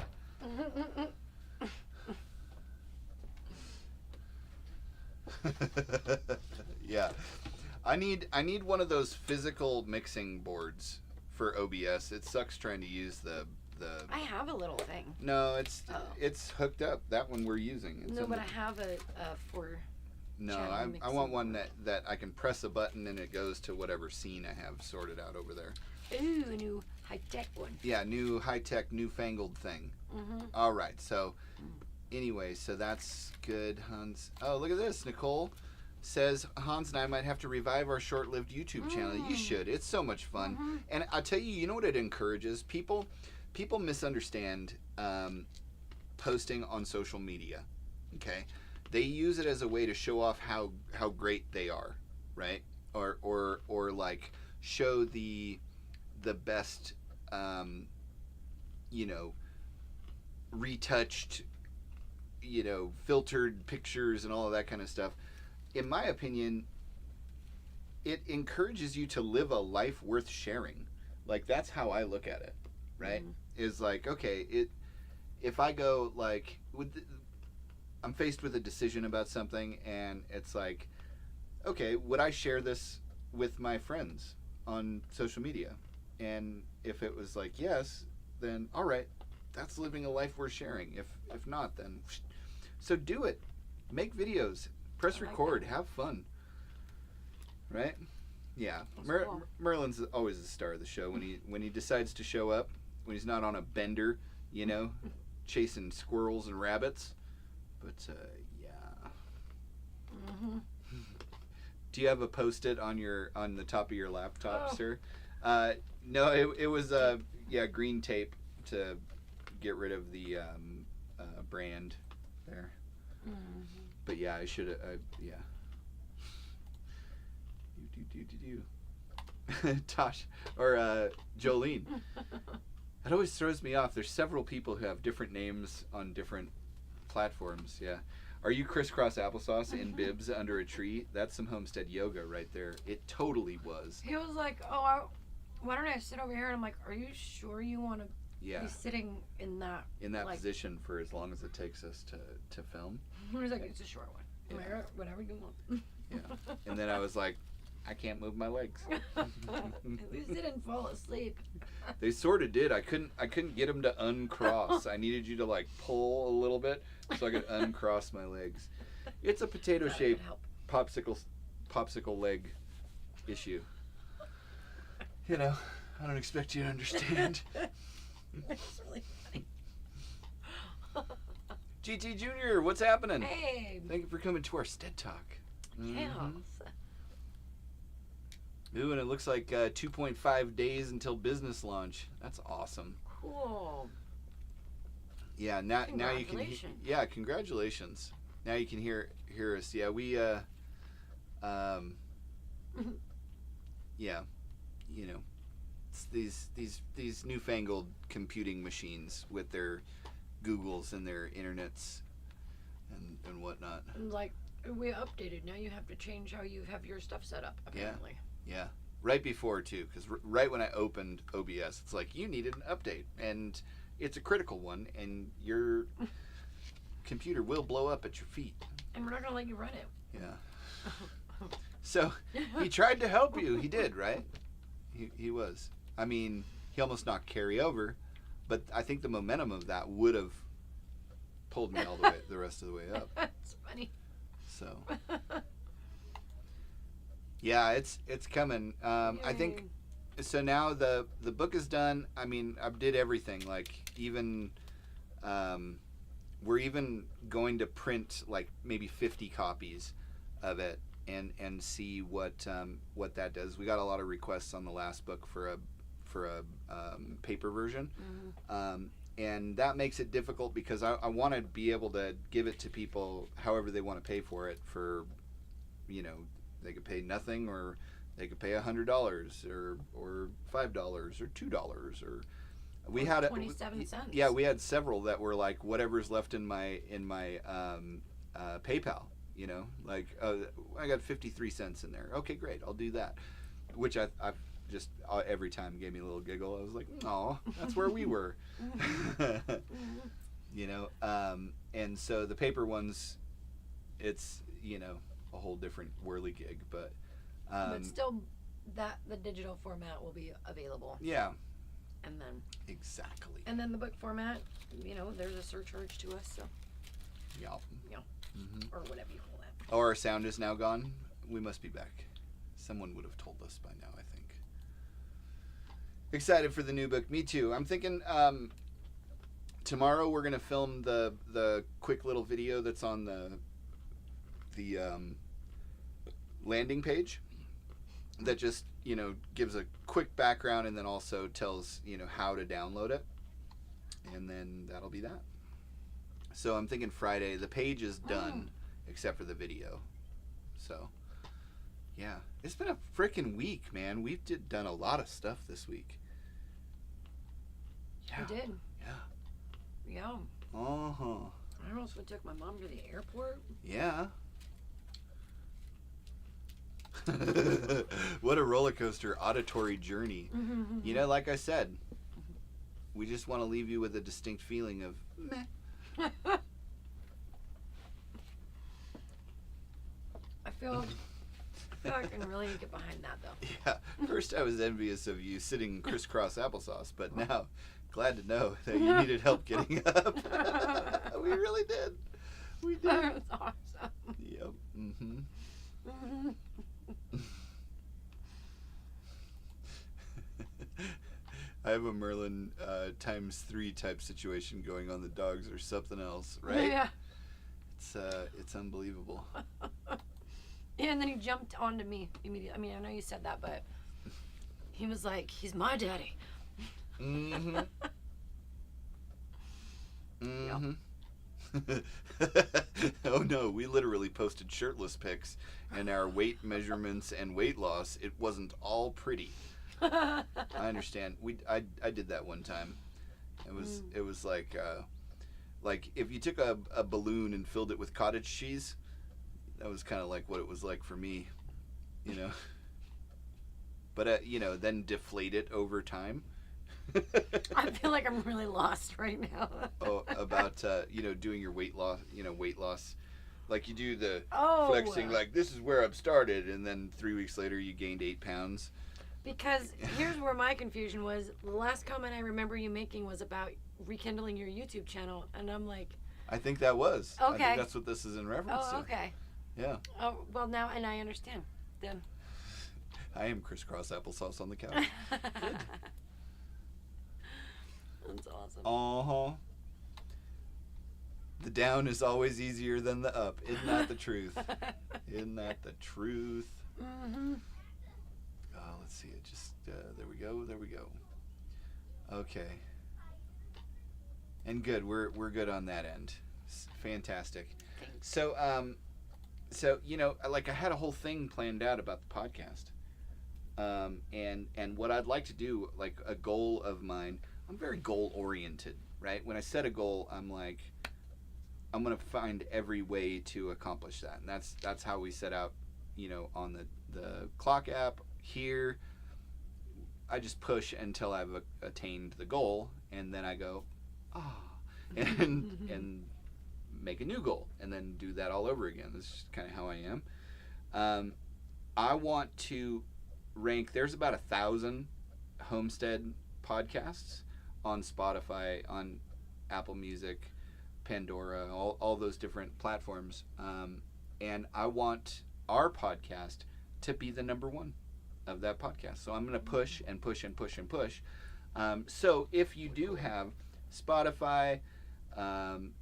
Yeah. I need one of those physical mixing boards for OBS. It sucks trying to use the I have a little thing. No, it's hooked up. That one we're using. It's No, but I have a for. No, I want one that I can press a button and it goes to whatever scene I have sorted out over there. Ooh, a new high-tech one. Yeah, new high-tech, newfangled thing. Mm-hmm. All right, so anyway, so that's good, Hans. Oh, look at this. Nicole says, Hans and I might have to revive our short-lived YouTube channel. You should. It's so much fun. Mm-hmm. And I'll tell you, you know what it encourages? People misunderstand posting on social media, okay? They use it as a way to show off how great they are, right? Or like show the best, retouched, filtered pictures and all of that kind of stuff. In my opinion, it encourages you to live a life worth sharing. Like, that's how I look at it, right? Mm-hmm. Is like, okay, if I go like I'm faced with a decision about something, and it's like, okay, would I share this with my friends on social media? And if it was like yes, then all right, that's living a life worth sharing. If not, then so do it. Make videos, press record, have fun. Right? Yeah. Cool. Merlin's always the star of the show when he decides to show up, when he's not on a bender, you know, chasing squirrels and rabbits. But yeah. Mm-hmm. Do you have a Post-it on the top of your laptop, sir? No, it was green tape to get rid of the brand there. Mm-hmm. But yeah, I should yeah. Tosh or Jolene. It always throws me off. There's several people who have different names on different platforms. Yeah. Are you crisscross applesauce in bibs under a tree? That's some homestead yoga right there. It totally was. He was like, "Oh, why don't I sit over here?" And I'm like, "Are you sure you want to be sitting in that like, position for as long as it takes us to film?" He was like, "It's a short one." I'm like, "Alright, whatever you want." Yeah. And then I was like, I can't move my legs. At least they didn't fall asleep. They sort of did. I couldn't get them to uncross. I needed you to like pull a little bit so I could uncross my legs. It's a potato-shaped popsicle leg issue. You know, I don't expect you to understand. It's really funny. GT Junior, what's happening? Hey. Thank you for coming to our sTEaD Talk. Yeah. Ooh, and it looks like 2.5 days until business launch. That's awesome. Cool. Yeah, now you can. Yeah, congratulations. Now you can hear us. Yeah, we yeah, you know, it's these newfangled computing machines with their Googles and their internets and whatnot. And like we updated. Now you have to change how you have your stuff set up. Apparently. Yeah. Right before too, because right when I opened OBS, it's like you needed an update, and it's a critical one, and your computer will blow up at your feet. And we're not gonna let you run it. Yeah. So he tried to help you. He did, right? He was. I mean, he almost knocked Carrie over, but I think the momentum of that would have pulled me all the rest of the way up. That's funny. So. Yeah, it's coming. I think so. Now the book is done. I mean, I did everything. Like even we're even going to print like maybe 50 copies of it and see what that does. We got a lot of requests on the last book for a paper version, and that makes it difficult because I want to be able to give it to people however they want to pay for it. For they could pay nothing, or they could pay $100 or $5 or $2 or we had 27 cents. Yeah, we had several that were like whatever's left in my PayPal. You know, like I got 53 cents in there. Okay, great, I'll do that. Which I've just every time gave me a little giggle. I was like, oh, that's where we were. You know, and so the paper ones, it's a whole different whirly gig, but still the digital format will be available. Yeah. And then exactly. And then the book format, there's a surcharge to us, so yeah. Or whatever you call that. Oh, our sound is now gone. We must be back. Someone would have told us by now, I think. Excited for the new book. Me too. I'm thinking tomorrow we're gonna film the quick little video that's on the landing page that just gives a quick background and then also tells how to download it, and then that'll be that. So I'm thinking Friday. The page is done except for the video. So yeah, it's been a freaking week, man. We've done a lot of stuff this week. Yeah. We did. Yeah. I almost took my mom to the airport. Yeah. What a roller coaster auditory journey. Like I said, We just want to leave you with a distinct feeling of meh. I feel like I can really get behind that, though. Yeah. First, I was envious of you sitting crisscross applesauce, but now, glad to know that you needed help getting up. We really did. We did. That's awesome. Yep. Mm-hmm. I have a Merlin ×3 type situation going on. The dogs or something else, right? Yeah. It's unbelievable. Yeah, and then he jumped onto me immediately. I mean, I know you said that, but he was like, "He's my daddy." Mm-hmm. Mm-hmm. Oh no, we literally posted shirtless pics and our weight measurements and weight loss. It wasn't all pretty. I understand. I did that one time. It was like if you took a balloon and filled it with cottage cheese. That was kind of like what it was like for me, you know. But then deflate it over time. I feel like I'm really lost right now. About doing your weight loss, like you do the Oh. flexing, like this is where I've started, and then 3 weeks later you gained 8 pounds. Because here's where my confusion was. The last comment I remember you making was about rekindling your YouTube channel, and I'm like, I think that was. Okay. I think that's what this is in reference to. oh, okay. Yeah. Oh, well, now, and I understand. Then. I am crisscross applesauce on the couch. That's awesome. Uh-huh. The down is always easier than the up. Isn't that the truth? Isn't that the truth? Mm-hmm. Oh, let's see. It just, there we go. There we go. Okay. And good. We're good on that end. Fantastic. Thanks. So, like I had a whole thing planned out about the podcast. And what I'd like to do, like a goal of mine, I'm very goal oriented, right? When I set a goal, I'm like, I'm going to find every way to accomplish that. And that's how we set out, on the clock app here. I just push until I've attained the goal, and then I go, and make a new goal, and then do that all over again. This is kind of how I am. I want to rank, there's about 1,000 Homestead podcasts on Spotify, on Apple Music, Pandora, all those different platforms. And I want our podcast to be the number one of that podcast. So I'm going to push and push and push and push. So if you do have Spotify,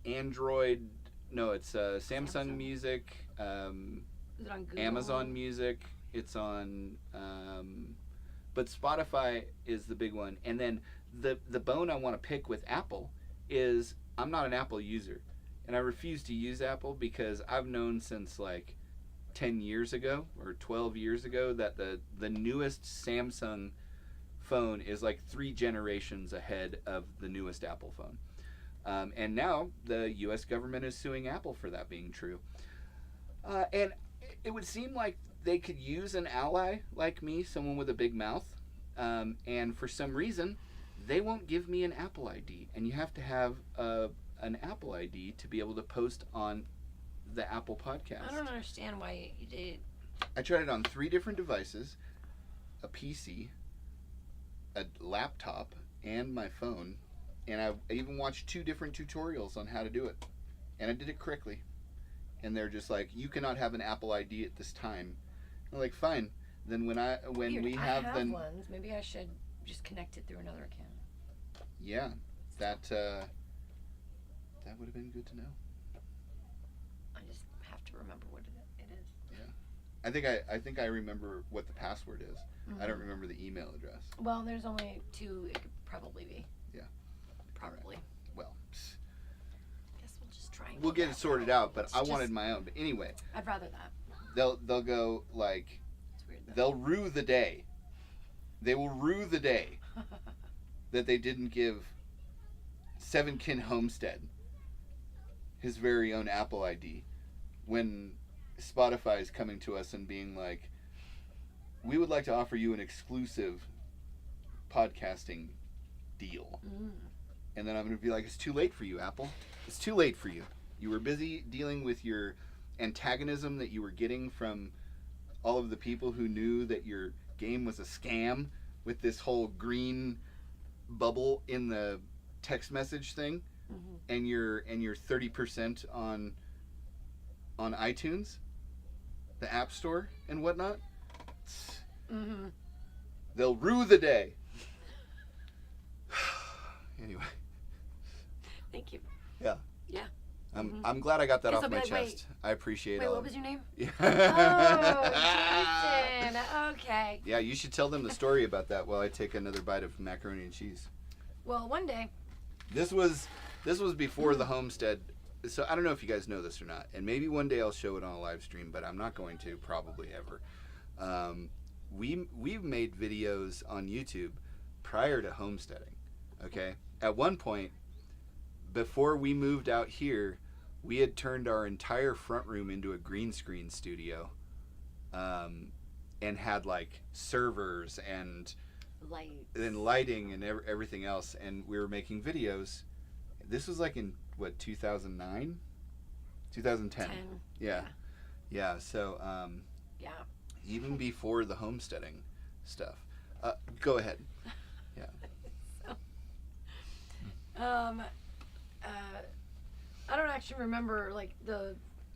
Android, no, it's Samsung Music, Is it on Google? Amazon Music, it's on, but Spotify is the big one. And then the bone I want to pick with Apple is I'm not an Apple user, and I refuse to use Apple because I've known since like 10 years ago or 12 years ago that the newest Samsung phone is like 3 generations ahead of the newest Apple phone. And now the U.S. government is suing Apple for that being true. And it would seem like they could use an ally like me, someone with a big mouth, and for some reason, they won't give me an Apple ID. And you have to have an Apple ID to be able to post on the Apple podcast. I don't understand why you did. I tried it on 3 different devices, a PC, a laptop, and my phone. And I even watched 2 different tutorials on how to do it. And I did it correctly. And they're just like, you cannot have an Apple ID at this time. I'm like, fine. Then when Weird. we I have have then ones. Maybe I should just connect it through another account. yeah, that would have been good to know. I just have to remember what it is. Yeah. I think I remember what the password is. Mm-hmm. I don't remember the email address. Well, there's only 2 it could probably be. Yeah. Probably. Right. Well, Guess we'll just try and we'll get it sorted out, but It's I just- wanted my own. But anyway, I'd rather that. they'll go like It's weird though. they'll rue the day. They will rue the day that they didn't give Kin Homestead his very own Apple ID when Spotify is coming to us and being like, we would like to offer you an exclusive podcasting deal. Mm. And then I'm going to be like, it's too late for you, Apple. It's too late for you. You were busy dealing with your antagonism that you were getting from all of the people who knew that your game was a scam with this whole green bubble in the text message thing, and you're 30% on iTunes, the App Store and whatnot. They'll rue the day. Anyway. Thank you. Yeah. Yeah. I'm glad I got that off I'll be my like, chest. I appreciate Wait, all. what was your name? Yeah. Oh, Jason. Okay. Yeah, you should tell them the story about that while I take another bite of macaroni and cheese. Well, one day. This was before the homestead. So I don't know if you guys know this or not, and maybe one day I'll show it on a live stream, but I'm not going to probably ever. We've made videos on YouTube prior to homesteading. Okay, at one point, before we moved out here, we had turned our entire front room into a green screen studio, and had like servers and lighting and everything else, and we were making videos. This was like in what, 2009, 2010. Yeah. So yeah, even before the homesteading stuff. Go ahead. Yeah. I don't actually remember like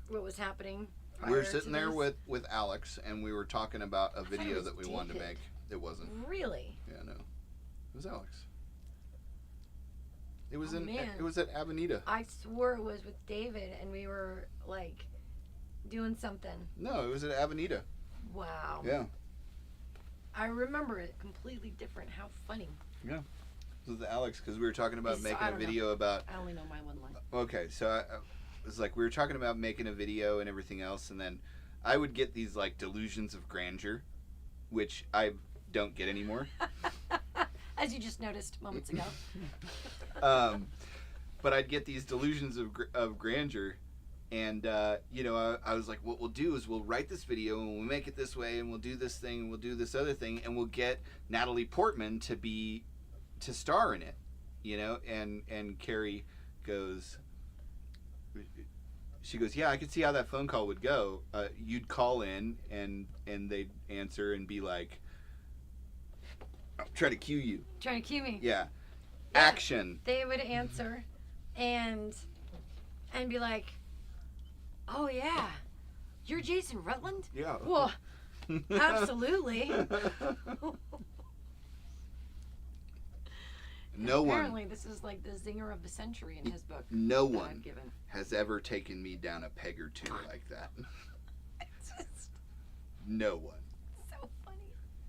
what was happening. We were sitting there with Alex, and we were talking about a video that we wanted to David. make. It wasn't. Really? Yeah, no. It was Alex. It was man. It was at Avenida. I swore it was with David, and we were like doing something. No, it was at Avenida. Wow. Yeah. I remember it completely different. How funny. Yeah. It was with Alex, because we were talking about making I a don't video about. I only know my one line. Okay, so it was like we were talking about making a video and everything else, and then I would get these like delusions of grandeur, which I don't get anymore. As you just noticed moments ago. But I'd get these delusions of grandeur, and I was like, what we'll do is we'll write this video and we'll make it this way, and we'll do this thing and we'll do this other thing, and we'll get Natalie Portman to star in it, and Carrie goes, she goes, yeah, I could see how that phone call would go. You'd call in and they'd answer and be like, try to cue you. Trying to cue me. Yeah. Action. They would answer and be like, oh yeah, you're Jason Rutland? Yeah. Well, absolutely. Apparently this is like the zinger of the century in his book. No one has ever taken me down a peg or two like that. No one. So funny.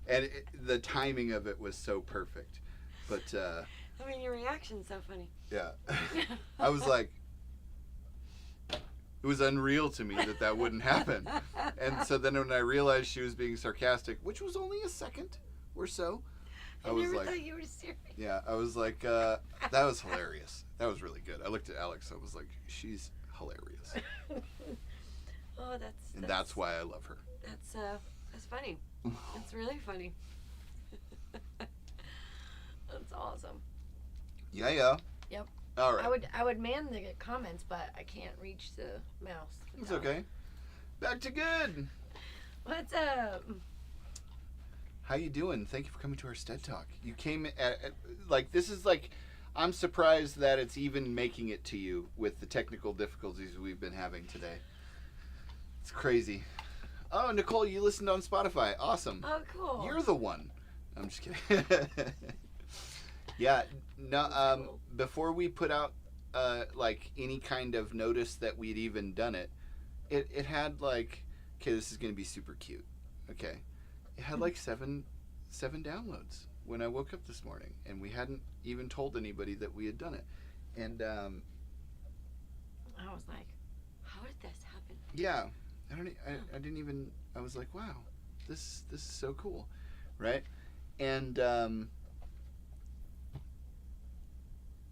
And the timing of it was so perfect. But I mean, your reaction's so funny. yeah. I was like, it was unreal to me that wouldn't happen. And so then when I realized she was being sarcastic, which was only a second or so, I never thought you were serious. Yeah, I was like, that was hilarious. That was really good. I looked at Alex. I was like, she's hilarious. Oh, that's why I love her. That's funny. It's really funny. That's awesome. Yeah. Yep. All right. I would man the comments, but I can't reach the mouse. It's okay. Back to good. What's up? How you doing? Thank you for coming to our STEAD Talk. You came at like, this is like, I'm surprised that it's even making it to you with the technical difficulties we've been having today. It's crazy. Oh, Nicole, you listened on Spotify. Awesome. Oh, cool. You're the one. I'm just kidding. Yeah. No. Before we put out like any kind of notice that we'd even done it, it had like, okay, this is gonna be super cute. Okay. It had like seven downloads when I woke up this morning, and we hadn't even told anybody that we had done it. And I was like, how did this happen? yeah, I didn't even. I was like, wow, this is so cool, right? And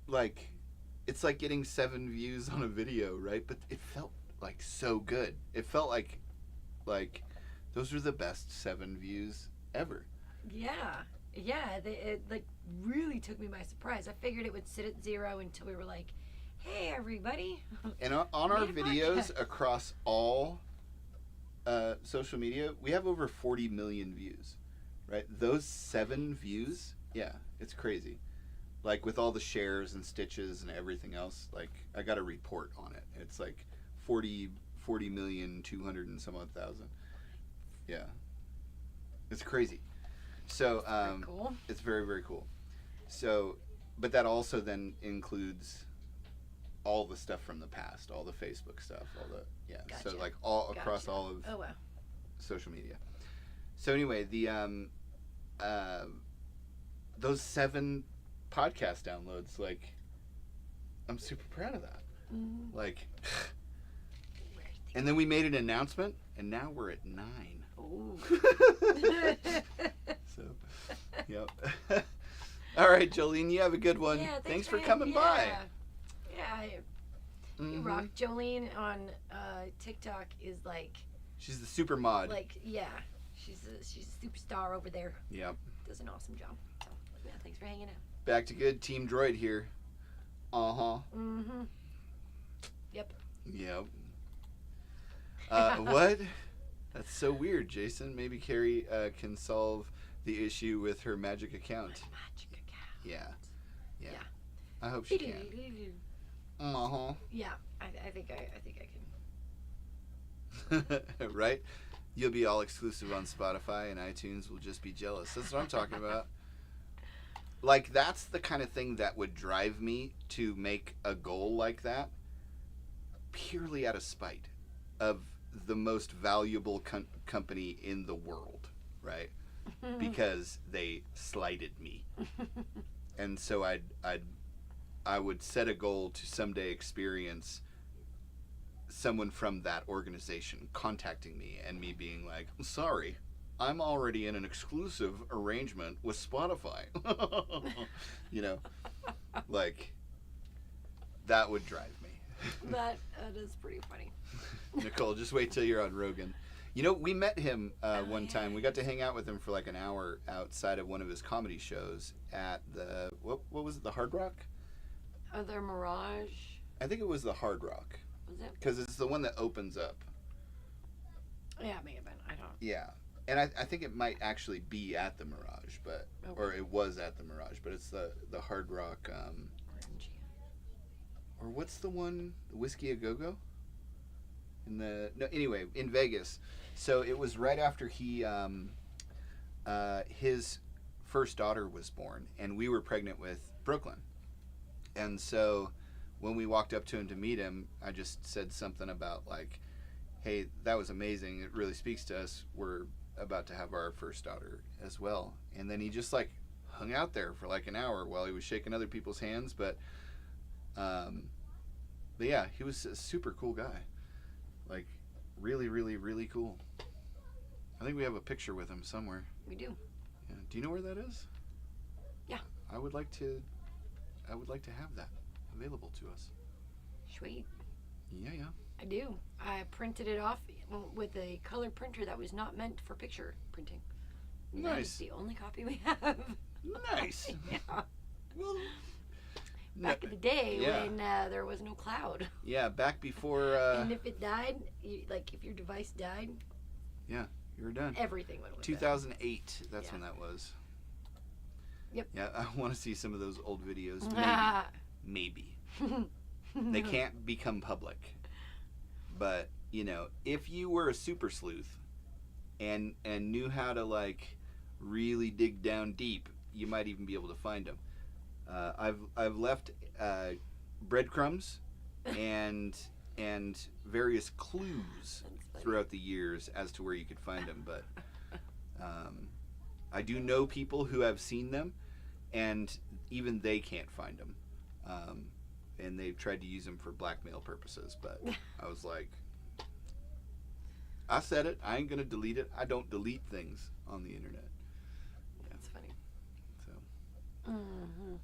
like, it's like getting 7 views on a video, right? But it felt like so good. It felt like those were the best 7 views ever. Yeah, Yeah, it like really took me by surprise. I figured it would sit at 0 until we were like, hey, everybody. And on our videos across all social media, we have over 40 million views, right? Those 7 views, yeah, it's crazy. Like with all the shares and stitches and everything else, like I got a report on it. It's like 40,200,000 and some odd thousand. Yeah, it's crazy. So Cool. it's very, very cool. So, but that also then includes all the stuff from the past, all the Facebook stuff, all the Gotcha. So like all across all of Oh wow. social media. So anyway, the those 7 podcast downloads, like I'm super proud of that. Mm-hmm. Like, and then we made an announcement, and now we're at 9. Ooh. So, yep. All right, Jolene, you have a good one. Yeah, thanks for coming by. Yeah, you rock. Jolene on TikTok is like. She's the super mod. Like, yeah, she's a superstar over there. Yep. Does an awesome job. So, yeah, thanks for hanging out. Back to good, Team Droid here. Mm-hmm. Yep. Yep. What? That's so weird, Jason. Maybe Carrie can solve the issue with her magic account. Magic account. Yeah. Yeah. I hope she can. Yeah, I think I can. Right? You'll be all exclusive on Spotify, and iTunes will just be jealous. That's what I'm talking about. Like, that's the kind of thing that would drive me to make a goal like that purely out of spite of the most valuable company in the world, right? Because they slighted me. And so I would set a goal to someday experience someone from that organization contacting me and me being like, sorry, I'm already in an exclusive arrangement with Spotify. You know, like, that would drive me. That is pretty funny. Nicole, just wait till you're on Rogan. You know, we met him one time. We got to hang out with him for like an hour outside of one of his comedy shows at the, what was it, the Hard Rock? Oh, the Mirage. I think it was the Hard Rock. Was it? Because it's the one that opens up. Yeah, it may have been. I don't. Yeah. And I think it might actually be at the Mirage, but Okay. or it was at the Mirage, but it's the Hard Rock. Or what's the one? The Whiskey A Go Go? Anyway, in Vegas. So it was right after he his first daughter was born, and we were pregnant with Brooklyn. And so when we walked up to him to meet him, I just said something about like, hey, that was amazing. It really speaks to us. We're about to have our first daughter as well. And then he just like hung out there for like an hour while he was shaking other people's hands. But yeah, he was a super cool guy. Like, really, really, really cool. I think we have a picture with him somewhere. We do. Yeah. Do you know where that is? Yeah. I would like to have that available to us. Sweet. Yeah. I do. I printed it off with a color printer that was not meant for picture printing. That is Nice. the only copy we have. Nice. Yeah. Well, Back in the day yeah. when there was no cloud. Yeah, back before And if it died, if your device died, you were done. everything went with 2008, that's Yeah. when that was. Yep. Yeah, I want to see some of those old videos. it. Maybe. They can't become public. But, you know, if you were a super sleuth and knew how to, like, really dig down deep, you might even be able to find them. I've left breadcrumbs and various clues throughout the years as to where you could find them, but I do know people who have seen them, and even they can't find them, and they've tried to use them for blackmail purposes. But I was like, I said it. I ain't gonna delete it. I don't delete things on the internet. That's funny. So. Mm-hmm.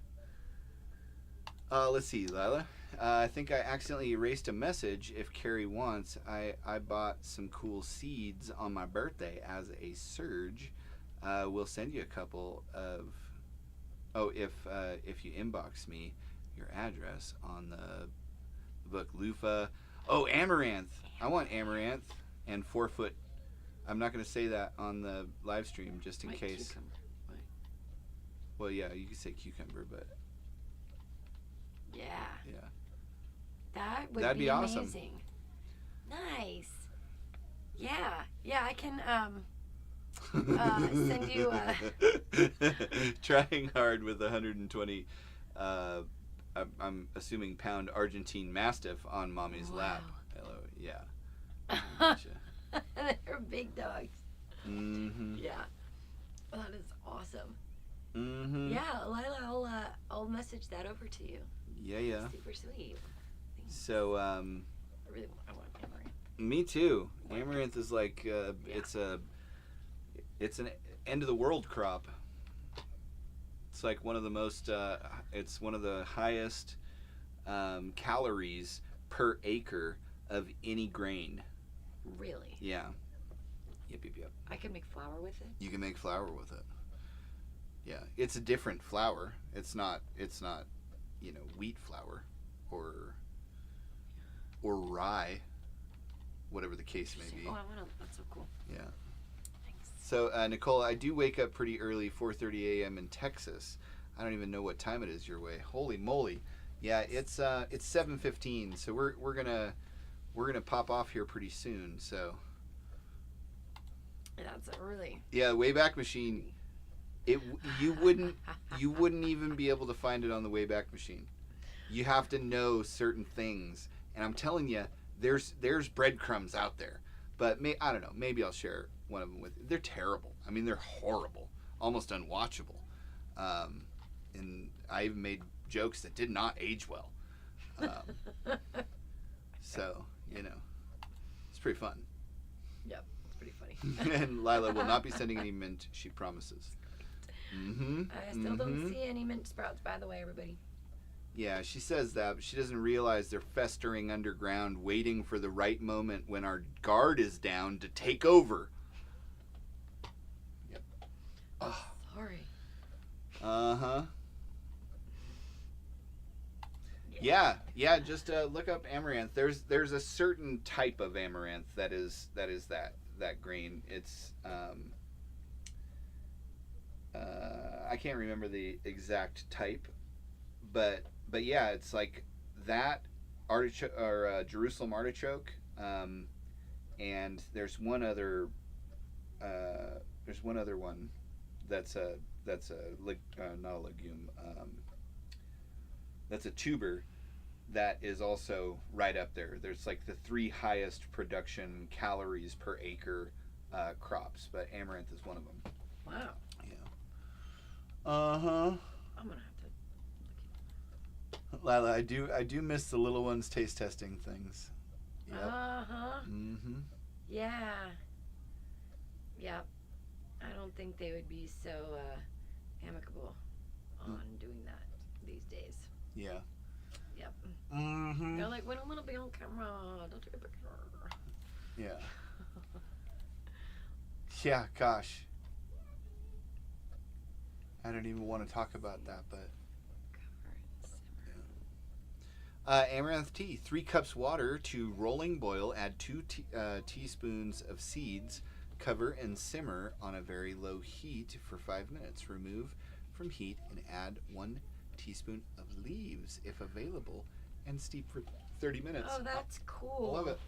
Let's see, Lila. I think I accidentally erased a message. If Carrie wants, I bought some cool seeds on my birthday as a surge. we'll send you a couple of. Oh, if you inbox me your address on the book loofah. Oh, amaranth. I want amaranth and 4-foot. I'm not going to say that on the live stream just in case. Cucumber. What? Well, yeah, you could say cucumber, but Yeah. yeah. That'd be awesome. Amazing. Nice. Yeah. Yeah, I can send you Trying hard with 120 I'm assuming pound Argentine Mastiff on mommy's lap. Hello. Yeah. Gotcha. They're big dogs. Mm-hmm. Yeah. That is awesome. Mm-hmm. Yeah, Lila, I'll message that over to you. Yeah. Super sweet. Thanks. So I want amaranth. me too. Amaranth is like it's an end of the world crop. It's like one of the most it's one of the highest calories per acre of any grain. Really? Yeah. Yep. I can make flour with it? You can make flour with it. Yeah, it's a different flour. It's not wheat flour or rye, whatever the case may be. Oh, that's so cool. Yeah. Thanks. So Nicole, I do wake up pretty early, 4:30 a.m. in Texas. I don't even know what time it is your way. Holy moly! Yeah, it's 7:15. So we're gonna pop off here pretty soon. So. That's a really. Yeah, Wayback Machine. You wouldn't even be able to find it on the Wayback Machine. You have to know certain things, and I'm telling you, there's breadcrumbs out there. But I don't know. Maybe I'll share one of them with you. They're terrible. I mean, they're horrible, almost unwatchable. And I even made jokes that did not age well. So it's pretty fun. Yep, it's pretty funny. And Lila will not be sending any mint, she promises. Mm-hmm. I still don't see any mint sprouts, by the way, everybody. Yeah, she says that, but she doesn't realize they're festering underground, waiting for the right moment when our guard is down to take over. Yep. Oh, sorry. Uh-huh. Yeah. Just look up amaranth. There's a certain type of amaranth that is that grain. It's I can't remember the exact type, but yeah, it's like that artichoke or Jerusalem artichoke, and there's one other one that's not a legume. That's a tuber that is also right up there. There's like the 3 highest production calories per acre crops, but amaranth is one of them. Wow. Yeah. Uh-huh. I'm gonna have to. Lila, I do miss the little ones taste testing things. Yep. Uh-huh. Mm-hmm. Yeah. Yep. I don't think they would be so amicable on doing that these days. Yeah. Yep. Mm-hmm. They're like, we don't want to be on camera. Don't take a picture. Yeah. Yeah, gosh. I don't even want to talk about that, but... amaranth tea. 3 cups water to rolling boil. Add 2 teaspoons of seeds. Cover and simmer on a very low heat for 5 minutes. Remove from heat and add 1 teaspoon of leaves if available, and steep for 30 minutes. Oh, that's cool. Love it.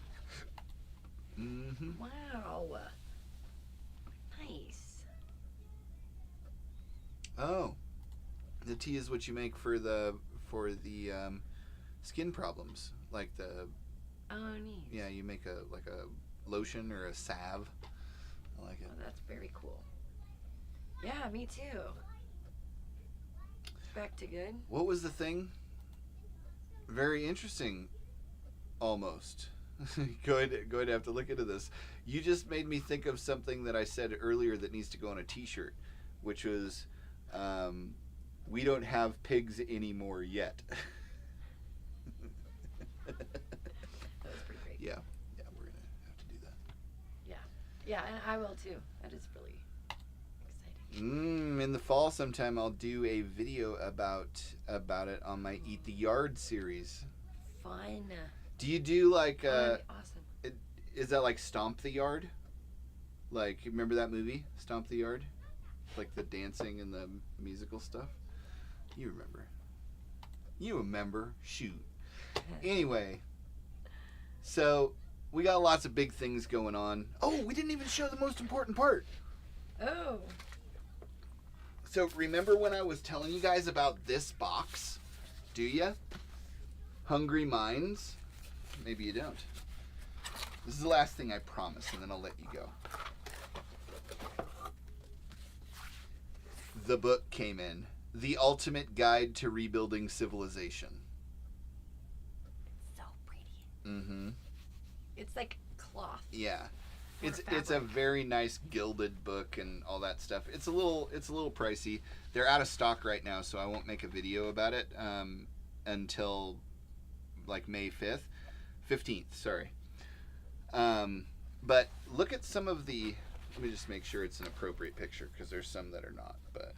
Mm-hmm. Wow. Nice. Oh, the tea is what you make for the skin problems, like the. Oh, neat. Yeah, you make a lotion or a salve. I like it. Oh, that's very cool. Yeah, me too. Back to good. What was the thing? Very interesting. Almost. Going to have to look into this. You just made me think of something that I said earlier that needs to go on a T-shirt, which was, we don't have pigs anymore yet. That was pretty great. Yeah, we're gonna have to do that. Yeah, and I will too. That is really exciting. In the fall sometime I'll do a video about it on my Eat the Yard series. Fun. Do you do like Awesome. is that like Stomp the Yard? Like, remember that movie, Stomp the Yard? Like the dancing and the musical stuff? You remember. Shoot. Anyway, so we got lots of big things going on. Oh, we didn't even show the most important part. Oh. So remember when I was telling you guys about this box? Do ya? Hungry Minds? Maybe you don't. This is the last thing I promise, and then I'll let you go. The book came in. The Ultimate Guide to Rebuilding Civilization. So pretty. Mm-hmm. It's like cloth. Yeah. Or It's a very nice gilded book and all that stuff. It's a little pricey. They're out of stock right now, so I won't make a video about it until like May 15th, sorry. But look at some of the, let me just make sure it's an appropriate picture because there's some that are not, but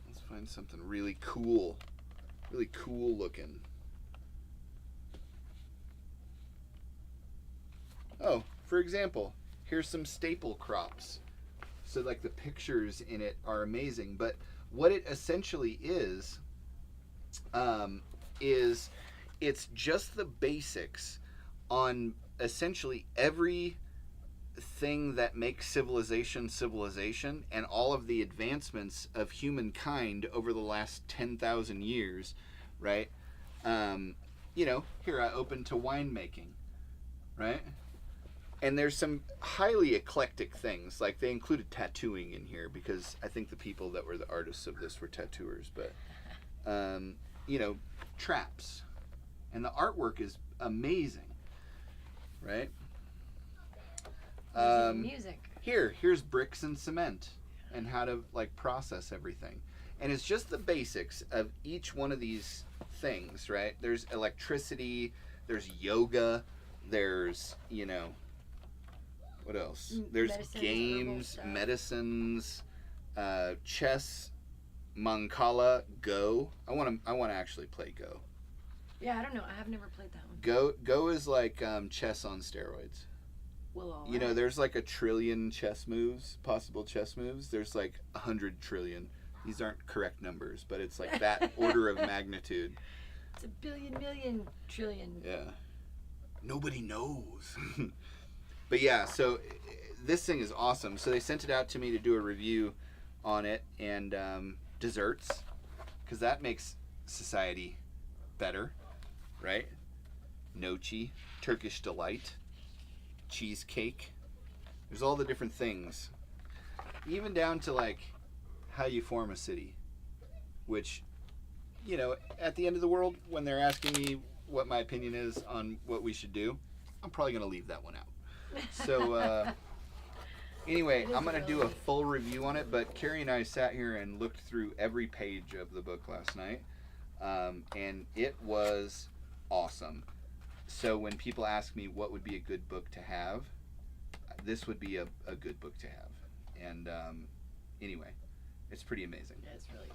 let's find something really cool looking. Oh, for example, here's some staple crops. So like the pictures in it are amazing, but what it essentially is it's just the basics on essentially every thing that makes civilization and all of the advancements of humankind over the last 10,000 years, right? Here I open to winemaking, right? And there's some highly eclectic things, like they included tattooing in here because I think the people that were the artists of this were tattooers, but traps. And the artwork is amazing, right? Music. Here's bricks and cement and how to like process everything. And it's just the basics of each one of these things, right? There's electricity, there's yoga, there's, what else? There's games, medicines, chess, Mancala, Go. I want to actually play Go. Yeah, I don't know. I have never played that one. Go is like chess on steroids. Well, all right. There's like 1 trillion possible chess moves. There's like 100 trillion. These aren't correct numbers, but it's like that order of magnitude. It's a billion, million, trillion. Yeah. Nobody knows. But yeah, so this thing is awesome. So they sent it out to me to do a review on it and desserts, because that makes society better, right? Nochi, Turkish delight, cheesecake. There's all the different things, even down to like how you form a city, which, at the end of the world, when they're asking me what my opinion is on what we should do, I'm probably going to leave that one out. So anyway, I'm going to do a full review on it, but Carrie and I sat here and looked through every page of the book last night, and it was awesome. So when people ask me what would be a good book to have, this would be a good book to have. And anyway, it's pretty amazing. Yeah, it's really.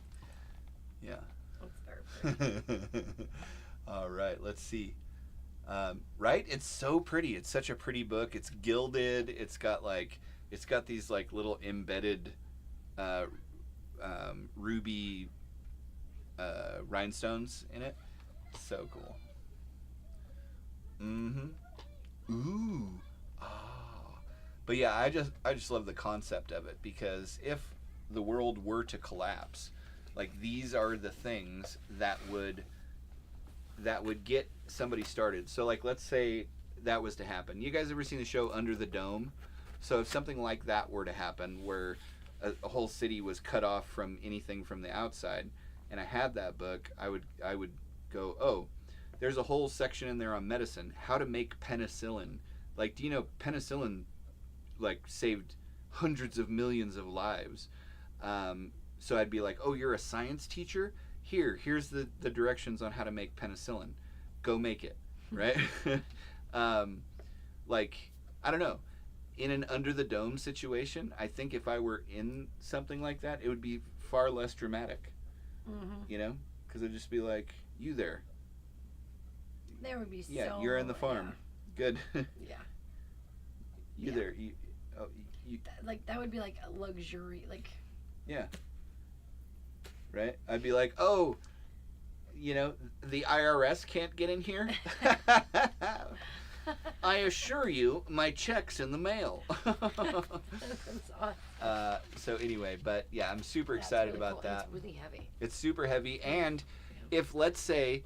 Yeah. It's very pretty. All right, let's see. Right? It's so pretty. It's such a pretty book. It's gilded. It's got these like little embedded ruby rhinestones in it. So cool. Mm-hmm. Ooh. Ah. But yeah, I just love the concept of it, because if the world were to collapse, like, these are the things that would get somebody started. So like, let's say that was to happen. You guys ever seen the show Under the Dome? So if something like that were to happen, where a whole city was cut off from anything from the outside, and I had that book, I would go, oh, there's a whole section in there on medicine, how to make penicillin. Like, do you know penicillin like saved hundreds of millions of lives? So I'd be like, oh, you're a science teacher? Here's the directions on how to make penicillin. Go make it, right? Like, I don't know. In an under the dome situation, I think if I were in something like that, it would be far less dramatic. You know, because it'd just be like, you there. There would be Yeah, you're in the farm. Good. Yeah. You there. You, like, that would be like a luxury, like. Yeah. Right? I'd be like, oh, you know, the IRS can't get in here? I assure you, my check's in the mail. That's awesome. So anyway, but yeah, I'm super excited really about cool. that. It's really heavy. It's super heavy, and if, let's say,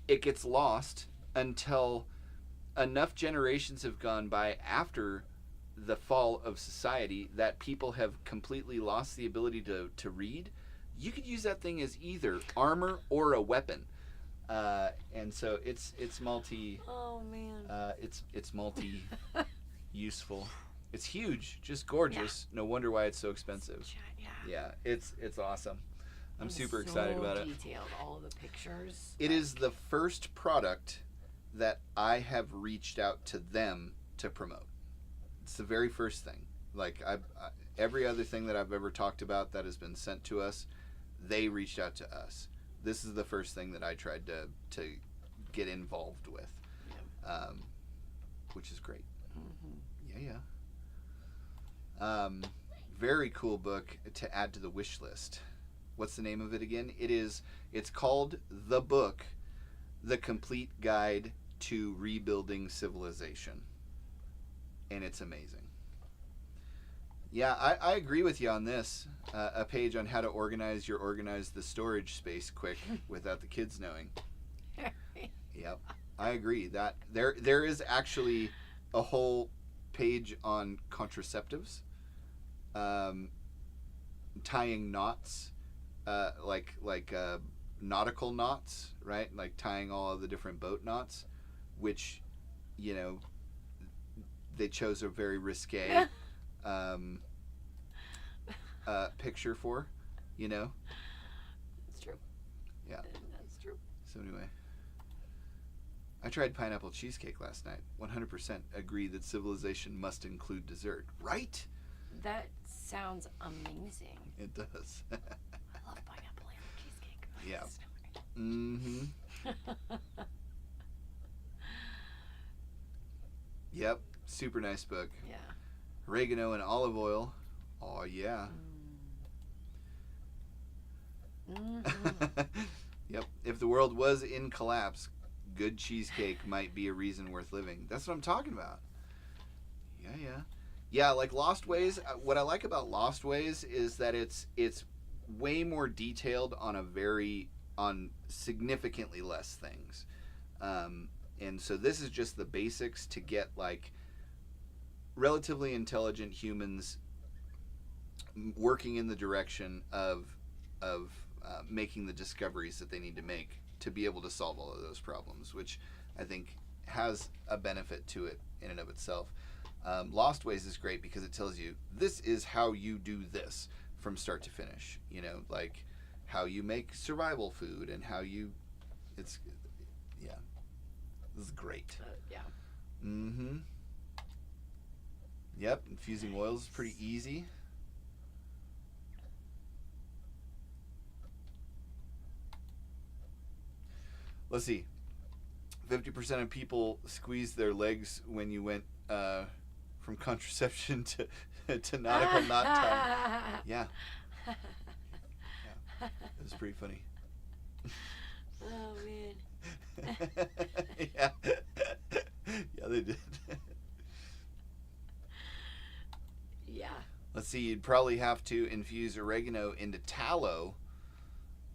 it gets lost until enough generations have gone by after the fall of society that people have completely lost the ability to read, you could use that thing as either armor or a weapon. And so it's multi. Oh man. It's multi useful. It's huge, just gorgeous. No wonder why it's so expensive. Yeah, it's awesome. I'm super excited about it. Detailed, all of the pictures. It is the first product that I have reached out to them to promote. It's the very first thing. Like every other thing that I've ever talked about that has been sent to us, they reached out to us. This is the first thing that I tried to get involved with, which is great. Yeah. Very cool book to add to the wish list. What's the name of it again? It's called The Book, The Complete Guide to Rebuilding Civilization. And it's amazing. Yeah, I agree with you on this. A page on how to organize the storage space quick without the kids knowing. Yep, I agree. That there is actually a whole page on contraceptives, tying knots, like nautical knots, right? Like tying all of the different boat knots, which, you know, they chose a very risque picture for, you know. That's true. Yeah. That's true. So anyway, I tried pineapple cheesecake last night. 100% agree that civilization must include dessert. Right? That sounds amazing. It does. I love pineapple cheesecake. Yeah. Mm-hmm. Yep. Super nice book. Yeah. Oregano and olive oil. Oh, yeah. Yep. If the world was in collapse, good cheesecake might be a reason worth living. That's what I'm talking about. Yeah. Yeah, like Lost Ways. What I like about Lost Ways is that it's way more detailed on significantly less things. And so this is just the basics to get like relatively intelligent humans working in the direction of making the discoveries that they need to make to be able to solve all of those problems, which I think has a benefit to it in and of itself. Lost Ways is great because it tells you this is how you do this from start to finish, you know, like how you make survival food and how you this is great. Yeah. Mm-hmm. Yep, infusing oils is pretty easy. Let's see. 50% of people squeezed their legs when you went from contraception to nautical knot tying. Yeah. It was pretty funny. Oh man. Yeah. Yeah, they did. Yeah. Let's see, you'd probably have to infuse oregano into tallow,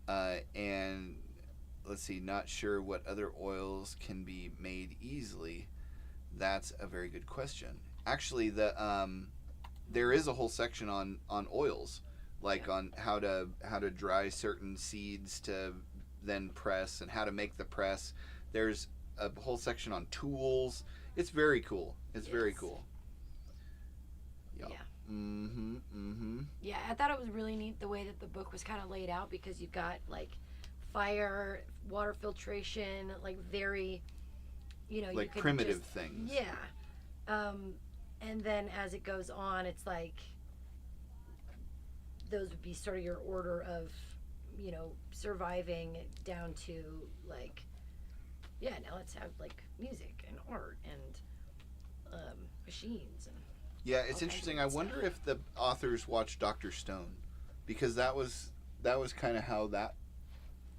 and let's see, not sure what other oils can be made easily. That's a very good question. Actually, there is a whole section on oils, like on how to dry certain seeds to then press and how to make the press. There's a whole section on tools. It's very cool. It's very cool. Yep. Yeah. Mm-hmm. Yeah, I thought it was really neat the way that the book was kind of laid out, because you've got like fire, water filtration, like very, you know, Like you could primitive just, things. Yeah. And then as it goes on, it's like those would be sort of your order of, you know, surviving down to like, yeah, now let's have like music and art and machines and. Yeah, it's interesting. I wonder if the authors watched Dr. Stone, because that was kind of how that,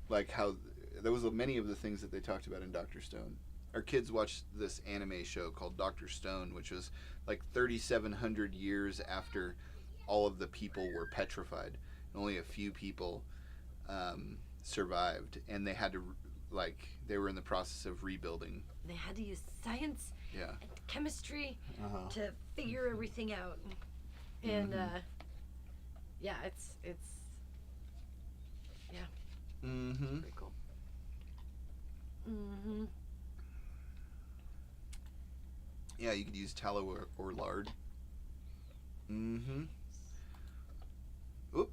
like how there was many of the things that they talked about in Dr. Stone. Our kids watched this anime show called Dr. Stone, which was like 3,700 years after all of the people were petrified. Only a few people survived, and they had to, like, they were in the process of rebuilding. They had to use science Yeah. and chemistry to figure everything out. And yeah, it's yeah. Mm-hmm. Pretty cool. Mm-hmm. Yeah, you could use tallow or lard. Mm-hmm. Oop.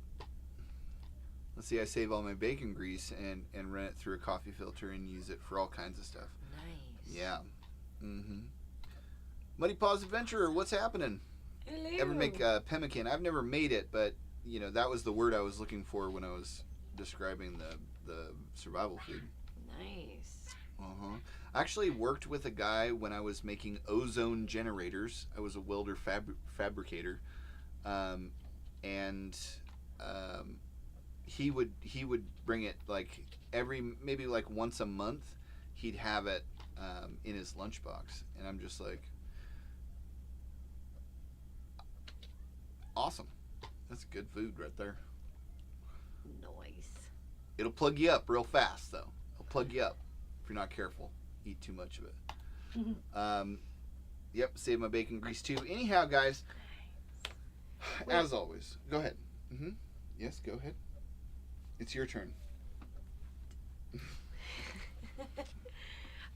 Let's see, I save all my bacon grease and run it through a coffee filter and use it for all kinds of stuff. Nice. Yeah. Mm-hmm. Muddy Paws Adventurer, what's happening? Hello. Ever make pemmican? I've never made it, but you know that was the word I was looking for when I was describing the survival food. Nice. Uh-huh. I actually worked with a guy when I was making ozone generators. I was a welder fabricator, and he would bring it like maybe like once a month. He'd have it in his lunchbox, and I'm just like, awesome. That's good food right there. Nice. It'll plug you up real fast, though. It'll plug you up if you're not careful. Eat too much of it. Yep, save my bacon grease too. Anyhow, guys, as always, go ahead. Mm-hmm. Yes, go ahead. It's your turn.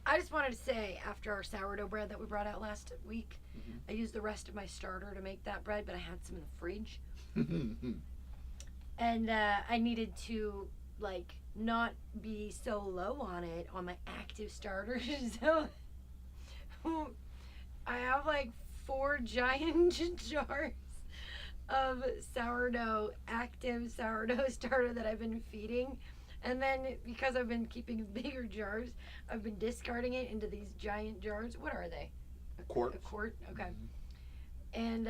I just wanted to say, after our sourdough bread that we brought out last week, I used the rest of my starter to make that bread, but I had some in the fridge. And I needed to, like, not be so low on it on my active starter. So I have, like, 4 giant jars of active sourdough starter that I've been feeding. And then because I've been keeping bigger jars, I've been discarding it into these giant jars. What are they? A quart. A quart? Okay. And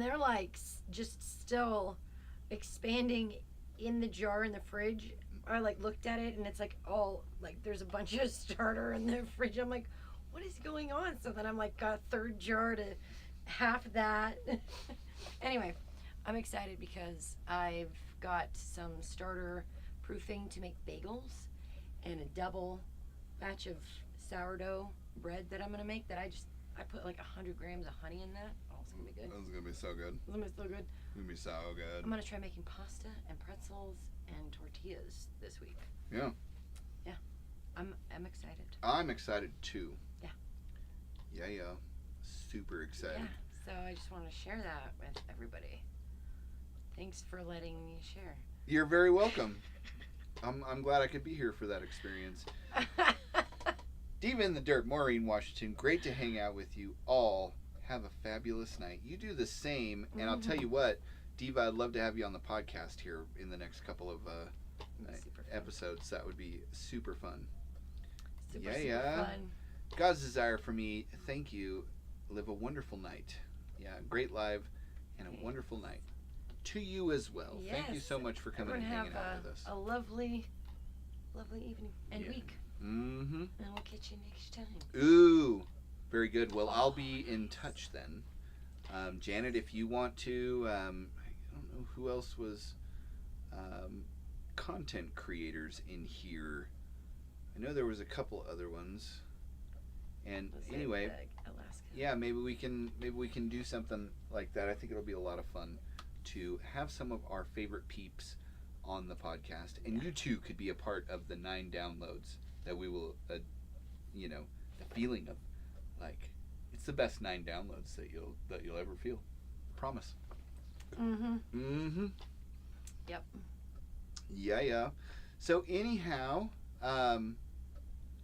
they're like just still expanding in the jar in the fridge. I like looked at it and it's like all like there's a bunch of starter in the fridge. I'm like, what is going on? So then I'm like got a 3rd jar to half that. Anyway, I'm excited because I've got some starter proofing to make bagels and a double batch of sourdough bread that I'm gonna make that I put like 100 grams of honey in that. Oh, it's gonna be good. That's gonna be so good. It's gonna be so good. It's gonna be so good. I'm gonna try making pasta and pretzels and tortillas this week. Yeah. Yeah. I'm excited. I'm excited too. Yeah. Yeah. Super excited. Yeah. So I just want to share that with everybody. Thanks for letting me share. You're very welcome. I'm glad I could be here for that experience. Diva in the Dirt, Maureen Washington, great to hang out with you all. Have a fabulous night. You do the same, and I'll tell you what, Diva, I'd love to have you on the podcast here in the next couple of episodes. That would be super fun. Super fun. God's desire for me, thank you. Live a wonderful night. Yeah, great live and a wonderful night. To you as well. Yes. Thank you so much for coming and hanging out with us. A lovely evening and week. Mm-hmm. And we'll catch you next time. Ooh, very good. Well, I'll be in touch then. Janet, if you want to, I don't know who else was content creators in here. I know there was a couple other ones. And anyway, Alaska. Yeah, maybe we can do something like that. I think it'll be a lot of fun to have some of our favorite peeps on the podcast, and you too could be a part of the 9 downloads that we will, the feeling of like it's the best 9 downloads that you'll ever feel. Promise. Yep. Yeah. So anyhow,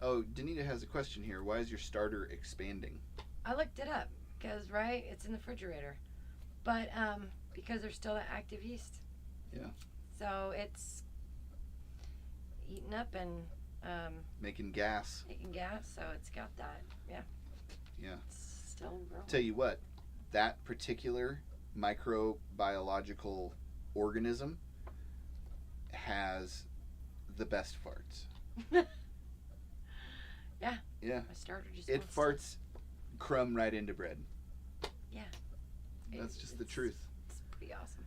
Danita has a question here. Why is your starter expanding? I looked it up because it's in the refrigerator, but because there's still that active yeast. Yeah. So it's eating up and making gas. So it's got that. Yeah. Yeah. It's still growing. Tell you what, that particular microbiological organism has the best farts. Yeah. Yeah. My starter just It wants farts crumb right into bread. Yeah. That's just the truth. It's pretty awesome.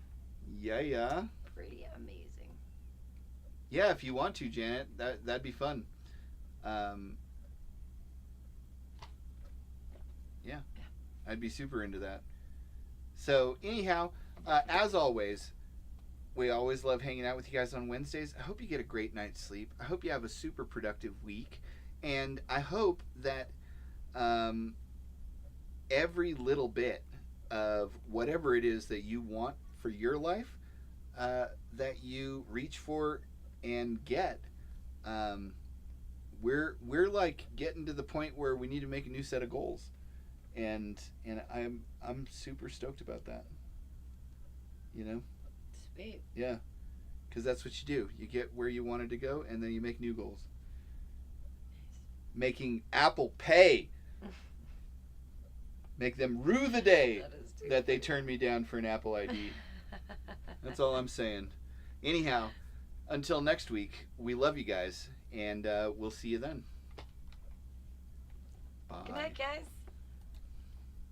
Yeah. Pretty amazing. Yeah, if you want to, Janet, that'd be fun. Yeah. I'd be super into that. So anyhow, as always, we always love hanging out with you guys on Wednesdays. I hope you get a great night's sleep. I hope you have a super productive week. And I hope that every little bit of whatever it is that you want for your life, that you reach for and get. We're like getting to the point where we need to make a new set of goals, and I'm super stoked about that. You know? Sweet. Yeah, because that's what you do. You get where you wanted to go, and then you make new goals. Making Apple pay. Make them rue the day that they turned me down for an Apple ID. That's all I'm saying. Anyhow, until next week, we love you guys, and we'll see you then. Bye. Good night, guys.